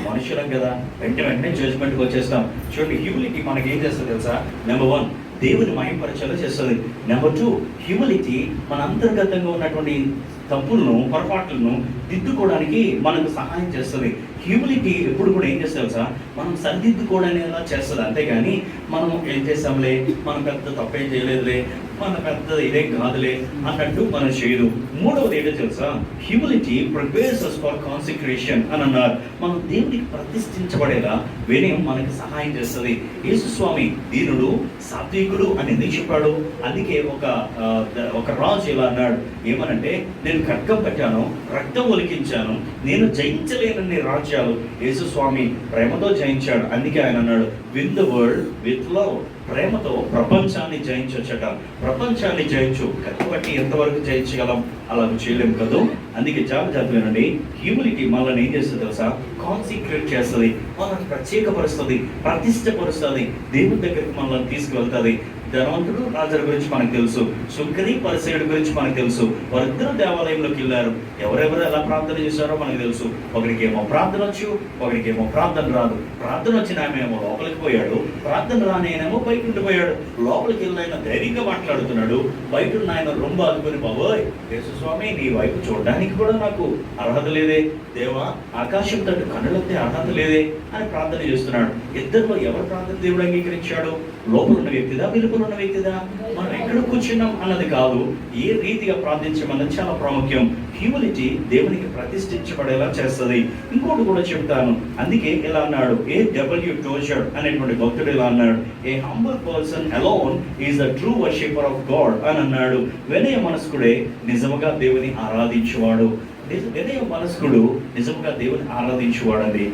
మనుషులం కదా, వెంటనే జడ్జ్మెంట్కి వచ్చేస్తాం. చూడండి, హ్యూమిలిటీ మనకి ఏం చేస్తుంది తెలుసా? నెంబర్ 1, దేవుని మహిమపరచేలా చేస్తుంది. నెంబర్ 2, హ్యూమిలిటీ మన అంతర్గతంగా ఉన్నటువంటి తప్పులను, పొరపాట్లను దిద్దుకోవడానికి మనకు సహాయం చేస్తుంది. హ్యూమిలిటీ ఎప్పుడు కూడా ఏం చేస్తుంది తెలుసా? మనం సరిదిద్దుకోవడానికి చేస్తుంది. అంతేగాని మనం ఏం చేస్తాంలే, మనం పెద్ద తప్పేం చేయలేదులే, మన పెద్ద ఇదేం కాదులే అన్నట్టు మనం చేయదు. మూడవది ఏంటో తెలుసా? Humility prepares us for consecration అని అన్నారు. మనం దేవునికి ప్రతిష్ఠించబడేలా వినయం మనకి సహాయం చేస్తుంది. యేసుస్వామి దీనుడు, సాత్వికుడు అని ఎందుకు చెప్పాడు? అందుకే ఒక రాజు ఇలా అన్నాడు, ఏమనంటే, నేను ఖడ్గం పెట్టాను, రక్తం ఒలికించాను, నేను జయించలేనన్ని రాజ్యాలు యేసుస్వామి ప్రేమతో జయించాడు. అందుకే ఆయన అన్నాడు, win the world with love. ప్రేమతో ప్రపంచాన్ని జయించొచ్చట. ప్రపంచాన్ని జయించు. కాబట్టి ఎంతవరకు జయించగలం? అలా చేయలేము కదా. అందుకే జాగ్రత్త వినండి. హ్యూమిలిటీ మనల్ని ఏం చేస్తుంది తెలుసా? కాన్సన్ట్రేట్ చేస్తుంది, మనల్ని ప్రత్యేకపరుస్తుంది, ప్రతిష్టపరుస్తుంది, దేవుని దగ్గరికి మనల్ని తీసుకువెళ్తుంది. ధనవంతుడు రాజుల గురించి మనకు తెలుసు, సుంకరి పరిసయుడి గురించి మనకు తెలుసు. వారిద్దరూ దేవాలయంలోకి వెళ్ళారు. ఎవరెవరు ఎలా ప్రార్థన చేశారో మనకు తెలుసు. ఒకరికేమో ప్రార్థన వచ్చు, ఒకరికేమో ప్రార్థన రాదు. ప్రార్థన వచ్చిన ఆమె ఏమో లోపలికి పోయాడు, ప్రార్థన రాని ఆయనేమో బయట ఉండిపోయాడు. లోపలికి వెళ్ళిన ఆయన ధైర్యంగా మాట్లాడుతున్నాడు, బయట ఉన్న ఆయన రొంబ అనుకుని, బాబోయ్ యేసుస్వామి, నీ వైపు చూడడానికి కూడా నాకు అర్హత లేదే, దేవా ఆకాశం తట్టు కన్నులెత్తే అర్హత లేదే అని ప్రార్థన చేస్తున్నాడు. ఇద్దరిలో ఎవరు ప్రార్థన దేవుడు అంగీకరించాడు? లోపల ఉన్న వ్యక్తిదా, వెలుపల ఉన్న వ్యక్తిదా? మనం ఎక్కడ కూర్చున్నాం అన్నది కాదు, ఏ రీతిగా ప్రార్థించమన్నది చాలా ప్రాముఖ్యం. హ్యూమిలిటీ దేవునికి ప్రతిష్ఠించబడేలా చేస్తుంది. ఇంకోటి కూడా చెప్తాను. అందుకే ఇలా అన్నాడు, A.W. Tozer అనేటువంటి భక్తుడు ఇలా అన్నాడు, a humble person alone is the true worshipper of God అని అన్నాడు. వినయ మనస్కుడే నిజముగా దేవుని ఆరాధించేవాడు. వినయ మనస్కుడు నిజంగా దేవుని ఆరాధించేవాడండి.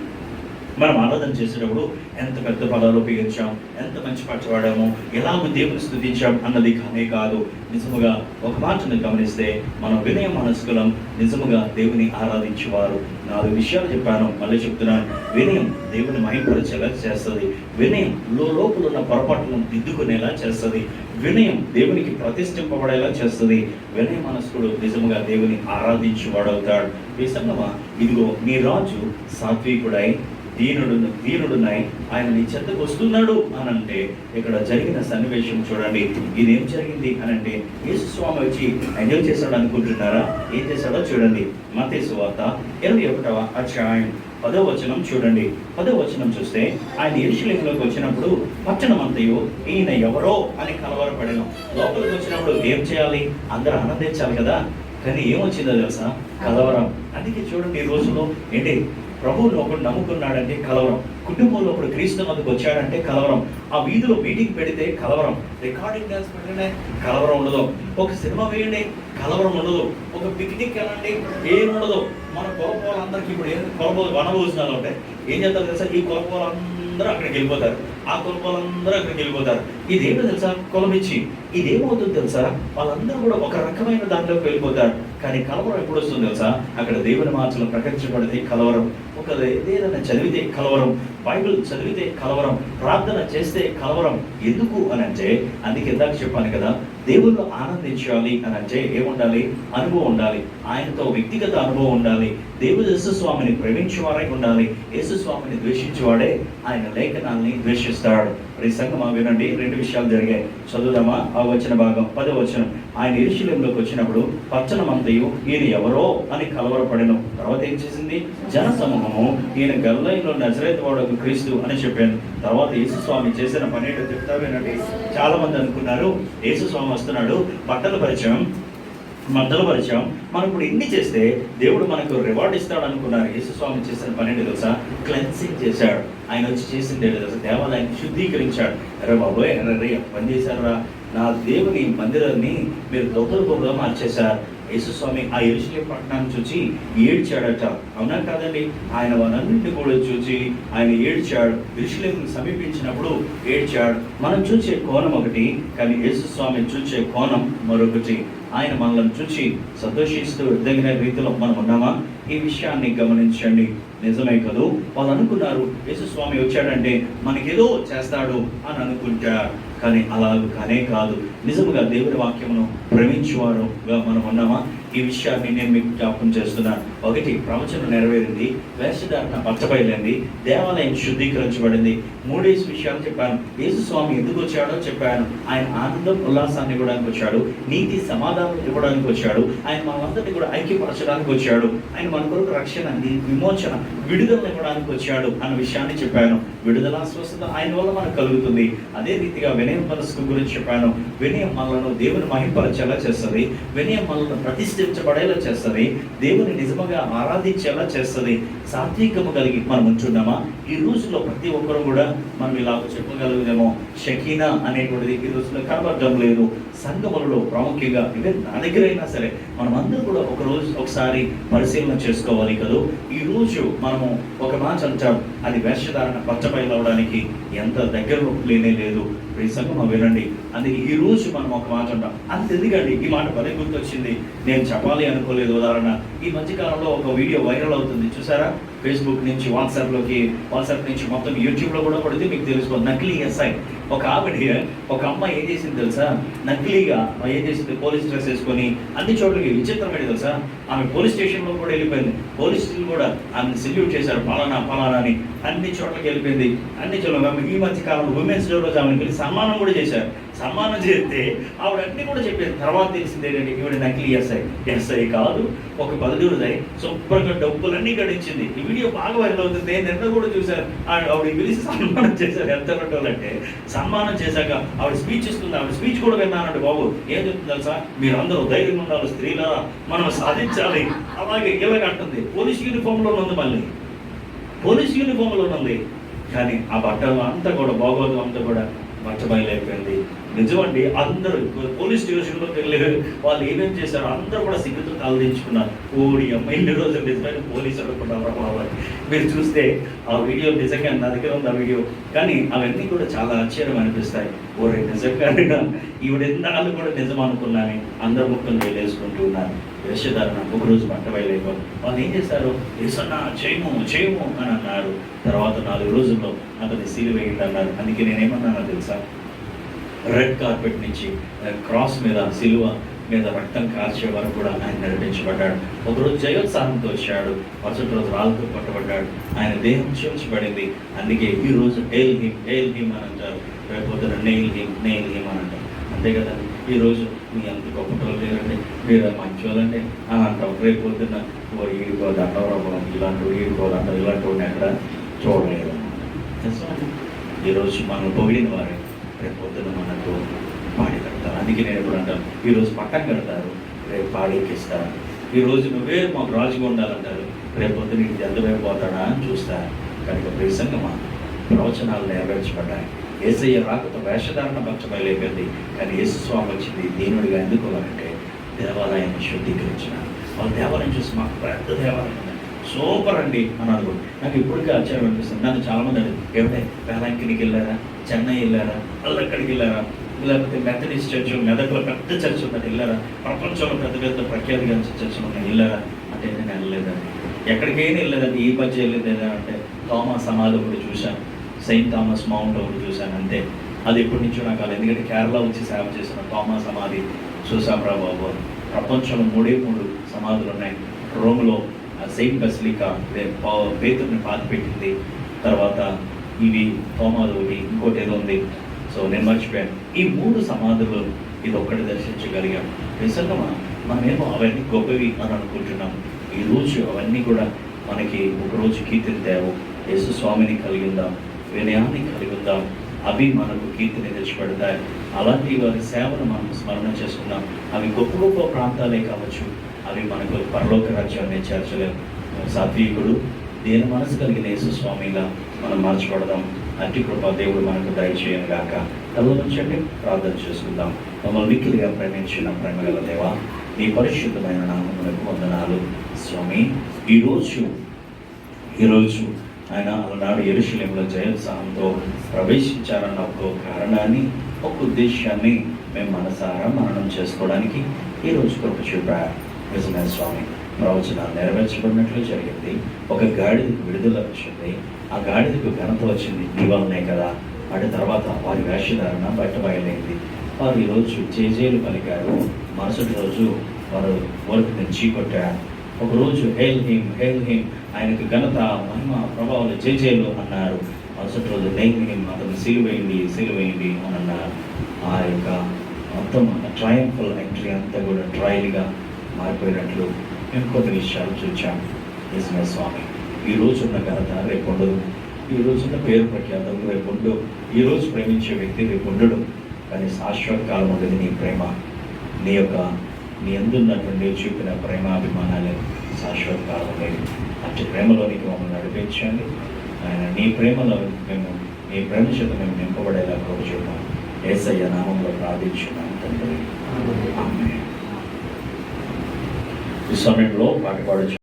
మనం ఆరాధన చేసేటప్పుడు ఎంత పెద్ద పదాలు ఉపయోగించాం, ఎంత మంచి పాట పాడాము, ఎలాగో దేవుని స్తుతించాం అన్నది కానే కాదు. నిజముగా ఒక మాటను గమనిస్తే మనం వినయ మనస్కులం, నిజముగా దేవుని ఆరాధించేవారు. 4 విషయాలు చెప్పాను, మళ్ళీ చెప్తున్నాను. వినయం దేవుని మహిమపరిచేలా చేస్తుంది. వినయం లోపల ఉన్న పొరపాట్లను దిద్దుకునేలా చేస్తుంది. వినయం దేవునికి ప్రతిష్ఠింపబడేలా చేస్తుంది. వినయ మనస్కుడు నిజముగా దేవుని ఆరాధించేవాడవుతాడు. ఈ సంగమా, ఇదిగో నీ రాజు సాత్వికుడై దీనుడునై ఆయన నీ చెంతకు వస్తున్నాడు అని అంటే, ఇక్కడ జరిగిన సన్నివేశం చూడండి. ఇదేం జరిగింది అని అంటే, యేసుస్వామి వచ్చి ఎంజాయ్ చేశాడు అనుకుంటున్నారా? ఏం చేశాడో చూడండి. మత్తయి సువార్త 21వ అధ్యాయం 10వ వచనం చూడండి. 10వ వచనం చూస్తే, ఆయన యెరూషలేములోకి వచ్చినప్పుడు పట్టణం అంతయు ఈయన ఎవరో అని కలవరపడెను. లోపలికి వచ్చినప్పుడు ఏం చేయాలి? అందరూ ఆనందించాలి కదా. కానీ ఏమొచ్చిందో తెలుసా? కలవరం. అందుకే చూడండి, ఈ రోజులో ఏంటి, ప్రభువుని ఒకడు నమ్ముకున్నాడంటే కలవరం, కుటుంబంలో ఒకడు క్రీస్తు నమ్మకు వచ్చాడంటే కలవరం, ఆ వీధిలో మీటింగ్ పెడితే కలవరం, రికార్డింగ్ డాన్స్ పెట్టండి కలవరం ఉండదు, ఒక సినిమా వేయండి కలవరం ఉండదు, ఒక పిక్నిక్ వెళ్ళండి ఏముండదు. మన కులపోలందరికీ ఇప్పుడు ఏం వనభోజనాలు ఉంటాయి, ఏం చేస్తారు తెలుసా? ఈ కులపోలందరూ అక్కడికి వెళ్ళిపోతారు, ఆ కులపోలందరూ అక్కడికి వెళ్ళిపోతారు. ఇదేమో తెలుసా? కులమిచ్చి ఇదేమవుతుంది తెలుసా? వాళ్ళందరూ కూడా ఒక రకమైన దాంట్లోకి వెళ్ళిపోతారు. కానీ కలవరం ఎప్పుడు వస్తుంది తెలుసా? అక్కడ దేవుని మాటలు ప్రకటించబడితే కలవరం, ఒక ఏదైనా చదివితే కలవరం, బైబిల్ చదివితే కలవరం, ప్రార్థన చేస్తే కలవరం. ఎందుకు అని అంటే, అందుకే ఇందాక చెప్పాను కదా, దేవుళ్ళు ఆనందించాలి అని అంటే ఏముండాలి? అనుభవం ఉండాలి, ఆయనతో వ్యక్తిగత అనుభవం ఉండాలి. దేవుడు యేసుస్వామిని ప్రేమించేవారై ఉండాలి. యేసుస్వామిని ద్వేషించేవాడే ఆయన లేఖనాల్ని ద్వేషిస్తాడు. ఈ సంగమా వినండి, 2 విషయాలు జరిగాయి. చదువుదామా ఆ వచ్చిన భాగం? 10వ వచనం. ఆయన యెరూషలేములోకి వచ్చినప్పుడు పట్టణం అంతయు ఈయన ఎవరో అని కలవరపడెను. తర్వాత ఏం చేసింది? జన సమూహము ఈయన గలిలయలో నజరేతు వాడు క్రీస్తు అని చెప్పాను. తర్వాత యేసుస్వామి చేసిన పని ఏంటో చెప్తా వినండి. చాలా మంది అనుకున్నారు యేసుస్వామి వస్తున్నాడు, మద్దలు పరిచయం, మనం ఇప్పుడు ఇన్ని చేస్తే దేవుడు మనకు రివార్డ్ ఇస్తాడు అనుకున్నారు. యేసుస్వామి చేసిన పని ఏంటో తెలుసా? క్లెన్సింగ్ చేశాడు. ఆయన వచ్చి చేసింది ఏంటో తెలుసా? దేవాలయాన్ని శుద్ధీకరించాడు. అరే బాబోయ్, అరే పని చేశారా? నా దేవుని మందిరాన్ని మీరు దొంగలుగా మార్చేశారు. యేసుస్వామి ఆ యెరూషలేము పట్టణాన్ని చూసి ఏడ్చాడట. అవునా కాదండి? ఆయన వానన్నింటినీ కూడా చూసి ఆయన ఏడ్చాడు. యెరూషలేమును సమీపించినప్పుడు ఏడ్చాడు. మనం చూసే కోణం ఒకటి, కానీ యేసుస్వామి చూసే కోణం మరొకటి. ఆయన మనల్ని చూసి సంతోషిస్తూ తగిన రీతిలో మనం ఉన్నామా? ఈ విషయాన్ని గమనించండి. నిజమే కదూ, వాళ్ళు అనుకున్నారు యేసుస్వామి వచ్చాడంటే మనకేదో చేస్తాడు అని అనుకుంటారు. కానీ అలా కానే కాదు. నిజముగా దేవుని వాక్యమును ప్రేమించేవారుగా మనం ఉన్నామా? ఈ విషయాన్ని నేను మీకు జ్ఞాపకం చేస్తున్నాను. ఒకటి, ప్రవచనం నెరవేరింది, వేషధారణ పచ్చబయలైంది, దేవాలయం శుద్ధీకరించబడింది. మూడేసి విషయాలు చెప్పాను. యేసుస్వామి ఎందుకు వచ్చాడో చెప్పాను. ఆయన ఆనందం ఉల్లాసాన్ని ఇవ్వడానికి వచ్చాడు, నీతి సమాధానం ఇవ్వడానికి వచ్చాడు, ఆయన మనందరినీ కూడా ఐక్యపరచడానికి వచ్చాడు, ఆయన మన కొరకు రక్షణ, విమోచన, విడుదల ఇవ్వడానికి వచ్చాడు అన్న విషయాన్ని చెప్పాను. విడుదల స్వస్థత ఆయన వల్ల మనకు కలుగుతుంది. అదే రీతిగా వినయం మనస్సు గురించి చెప్పాను. వినయం మనలను దేవుని మహింపరచేలా చేస్తుంది, వినయం మనలను ప్రతిష్ఠించబడేలా చేస్తుంది, దేవుని నిజంగా ఆరాధించేలా చేస్తుంది. సాత్వికము కలిగి మనం ఉంటున్నామా? ఈ రోజులో ప్రతి ఒక్కరు కూడా మనం ఇలా చెప్పగలుగుదేమో, షకీనా అనేటువంటిది ఈ రోజులో కనబడడం లేదు. సంఘములలో ప్రాముఖ్యంగా ఈవెన్ నా దగ్గర అయినా సరే మనం అందరూ కూడా ఒకసారి పరిశీలన చేసుకోవాలి కదా. ఈ రోజు మనము ఒక మాట అంటాం, అది వేషధారణ పచ్చబయలవడానికి ఎంత దగ్గరలో లేనే లేదు. ఈ సంఘం వినండి, అందుకే ఈ రోజు మనం ఒక మాట అంటాం. అంత ఎందుకండి ఈ మాట పదే గుర్తొచ్చింది, నేను చెప్పాలి అనుకోలేదు. ఉదాహరణ, ఈ మధ్యకాలంలో ఒక వీడియో వైరల్ అవుతుంది చూసారా? ఫేస్బుక్ నుంచి వాట్సాప్ నుంచి మొత్తం యూట్యూబ్లో కూడా పడితే మీకు తెలుసుకోండి. నకిలీ ఎస్ఐ ఒక ఒక అమ్మాయి ఏం చేసింది తెలుసా? నకిలీగా ఏం చేసింది, పోలీస్ డ్రెస్ వేసుకొని అన్ని చోట్లకి. విచిత్రమైన తెలుసా, ఆమె పోలీస్ స్టేషన్లో కూడా వెళ్ళిపోయింది. పోలీసులు కూడా ఆమెను సెల్యూట్ చేశారు, పలానా అని. అన్ని చోట్లకి వెళ్ళిపోయింది. అన్ని చోట్ల ఈ మధ్య కాలంలో ఉమెన్స్ డే రోజు ఆమెను పిలిచి సన్మానం కూడా చేశారు. సన్మానం చేస్తే ఆవిడ అన్ని కూడా చెప్పారు. తర్వాత తెలిసింది ఏంటంటే ఈవిడ నకిలీ ఎస్ఐ కాదు, ఒక బదులుదై శుభ్రంగా డబ్బులన్నీ గడించింది. ఈ వీడియో బాగా వైరల్ అవుతుంది. నిన్న కూడా చూశారు, ఆవిడ పిలిచి సన్మానం చేశారు. ఎంత అంటే సన్మానం చేశాక ఆవిడ స్పీచ్ ఇస్తుంది. ఆవిడ స్పీచ్ కూడా విన్నానంటే బాబు ఏం చెప్తుంది తెలుసా? మీరు అందరూ ధైర్యంగా ఉండాలి, స్త్రీలా మనం సాధించాలి, అలాగే ఇలాగ అంటుంది. పోలీస్ యూనిఫామ్లో ఉంది, మళ్ళీ పోలీస్ యూనిఫామ్లో ఉంది. కానీ ఆ బట్టలు అంతా కూడా బాగోదు, అంతా కూడా బయలైపోయింది. నిజమండి, అందరూ పోలీస్ స్టేషన్లో వెళ్ళారు. వాళ్ళు ఏమేమి చేశారు, అందరూ కూడా సిగ్గుతో తలదించుకున్నారు. ఓడి అమ్మ, ఇన్ని రోజులు నిజమైన పోలీసు అనుకున్నారు బాబా. మీరు చూస్తే ఆ వీడియో నిజంగా నా దగ్గర ఉంది ఆ వీడియో. కానీ అవన్నీ కూడా చాలా ఆశ్చర్యం అనిపిస్తాయి. ఓరే నిజంగా ఈవిడెందాలు కూడా నిజం అనుకున్నాను. అందరు ముక్కలు వేలేసుకుంటూ ఉన్నారు. వేషధారణ ఒకరోజు బయలైపోయి వాళ్ళు ఏం చేశారు, ఏసన్నా చేయము అని అన్నారు. తర్వాత 4 రోజుల్లో అతని సిలువ వేయండి అన్నారు. అందుకే నేనేమన్నానో తెలుసా? రెడ్ కార్పెట్ నుంచి క్రాస్ మీద, సిలువ మీద రక్తం కార్చే వరకు కూడా ఆయన నడిపించబడ్డాడు. ఒకరోజు జయోత్సాహంతో వచ్చాడు, మరుసటి రోజు రాళ్ళతో పట్టబడ్డాడు. ఆయన దేహం చీల్చబడింది. అందుకే ఈ రోజు హేల్ హిమ్ అని అంటారు, రేపు పొద్దున నెయిల్ హిమ్ అని అంటారు. అంతే కదండి. ఈరోజు మీ అంత గొప్పటోళ్ళు లేరండి, మీరు మంచి వాళ్ళండి అని అంటాం. రేపు పొద్దున్న ఈడుకోదు అంటారు, ఇలాంటి వాడిని ఎక్కడ చూడలేదు. ఈరోజు మనం పొగిడిన వారే రేపు పొద్దున్న మనకు పాడి కడతారు. అందుకే నేను ఎప్పుడు అంటాను, ఈరోజు పట్టం కడతారు, రేపు పాడెక్కిస్తారు. ఈరోజు నువ్వే మాకు రాజుగా ఉండాలంటారు, రేపు పొద్దున్న నీకు జల్దమైపోతాడా అని చూస్తారు. కనుక ప్రసంగమా ప్రవచనాలు నెరవేర్చబడ్డాయి. యేసయ్య రాకతో వేషధారణ పచ్చబయలైపోయింది. కానీ యేసుస్వామి వచ్చింది దీనుడిగా ఎందుకోవాలంటే దేవాలయాన్ని శుద్ధీకరించిన. వాళ్ళ దేవాలయం చూసి మాకు పెద్ద దేవాలయం ఉంది, సూపర్ అండి అని అనుకోండి. నాకు ఇప్పటికీ ఆశ్చర్యం అనిపిస్తుంది. నన్ను చాలామంది అడిగి ఏమిటే వేలాంకినికి వెళ్ళారా, చెన్నై వెళ్ళారా, అక్కడికి వెళ్ళారా, లేకపోతే మెథడిస్ట్ చర్చ్ మెదక్లో పెద్ద చర్చ్ ఉన్నది వెళ్ళారా, ప్రపంచంలో పెద్ద ప్రఖ్యాతిగా చర్చ్ ఉన్నాయి వెళ్ళారా అంటే నేను వెళ్ళలేదండి. ఎక్కడికైనా వెళ్ళలేదండి. ఈ మధ్య వెళ్ళేది అంటే థామస్ సమాధి ఒకటి చూశాను, సెయింట్ థామస్ మౌంట్ ఒకటి చూశాను, అంతే. అది ఎప్పటి నుంచో నాకు కాదు, ఎందుకంటే కేరళ వచ్చి సేవ చేసిన థామస్ సమాధి చూసాంరా బాబు. ప్రపంచంలో 3 సమాధులు ఉన్నాయి. రోమ్లో సెయింట్ బసిలికా పేతుర్ని పాతిపెట్టింది. తర్వాత ఇవి థోమాది ఒకటి, ఇంకోటి ఏదో ఉంది, సో నేను మర్చిపోయాను. ఈ 3 సమాధులు ఇది ఒక్కటి దర్శించగలిగాం. నిజంగా మనమేమో అవన్నీ గొప్పవి అని అనుకుంటున్నాం. ఈరోజు అవన్నీ కూడా మనకి ఒకరోజు కీర్తిని తేవు. యేసు స్వామిని కలిగి ఉందాం, వినయాన్ని కలిగి ఉందాం, అవి మనకు కీర్తిని తెచ్చిపెడతాయి. అలాంటి వారి సేవను మనం స్మరణ చేసుకుందాం. అవి గొప్ప ప్రాంతాలే కావచ్చు, అవి మనకు పరలోక రాజ్యాన్ని చేర్చలేము. సాత్వికుడు దేని మనసు కలిగిన యేసు స్వామిగా మనం మార్చబడదాం. అట్టి కృప దేవుడు మనకు దయచేయను గాక. తల నుంచండి ప్రార్థన చేసుకుందాం. మమ్మల్ని మిక్కిలిగా ప్రేమించిన ప్రేమగల దేవా, నీ పరిశుద్ధమైన నామమునకు వందనాలు స్వామి. ఈరోజు ఆయన అలనాడు యెరూషలేములో జయోత్సాహంతో ప్రవేశించారన్న ఒక కారణాన్ని, ఒక ఉద్దేశాన్ని మేము మనసారా మననం చేసుకోవడానికి ఈరోజు కృప చూపారు. నిజమే స్వామి, ప్రవచనాలు నెరవేర్చబడినట్లు జరిగింది. ఒక గాడిదకు విడుదల వచ్చింది, ఆ గాడిదకు ఘనత వచ్చింది నీ వల్లనే కదా. వాటి తర్వాత వారి వేషధారణ బయటబయలైంది. వారు ఈరోజు జేజేలు పలికారు, మరుసటి రోజు వారు ఊరికి తెచ్చి కొట్టారు. ఒకరోజు హేల్ హిమ్ ఆయనకు ఘనత మహిమ ప్రభావాలు జేజేలు అన్నారు. మరుసటి రోజు నెయిల్ హిమ్ అతను సిలువేయండి అని అన్నారు. ఆ యొక్క మొత్తం ట్రయంఫల్ ఎంట్రీ అంతా కూడా ట్రయల్గా మారిపోయినట్లు మేము కొన్ని విషయాలు చూచాం. నిజమే స్వామి, ఈ రోజు ఉన్న ఘనత రేపు ఉండదు, ఈ రోజున్న పేరు ప్రఖ్యాతం రేపు ఉండదు, ఈ రోజు ప్రేమించే వ్యక్తి రేపు ఉండడు. కానీ శాశ్వత కాలం ఉండేది నీ ప్రేమ, నీ అందున్నటువంటి చూపిన ప్రేమాభిమానాలే శాశ్వత కాలం ఉండేది. అట్టి ప్రేమలోనికి మమ్మల్ని నడిపించండి ఆయన. నీ ప్రేమలో నీ ప్రేమ చేత మేము నింపబడేలా కృప చూపాం. యేసయ్య నామంలో ప్రార్థించున్నాం తండ్రి, ఆమేన్. ఈ సమయంలో పాట పాడు.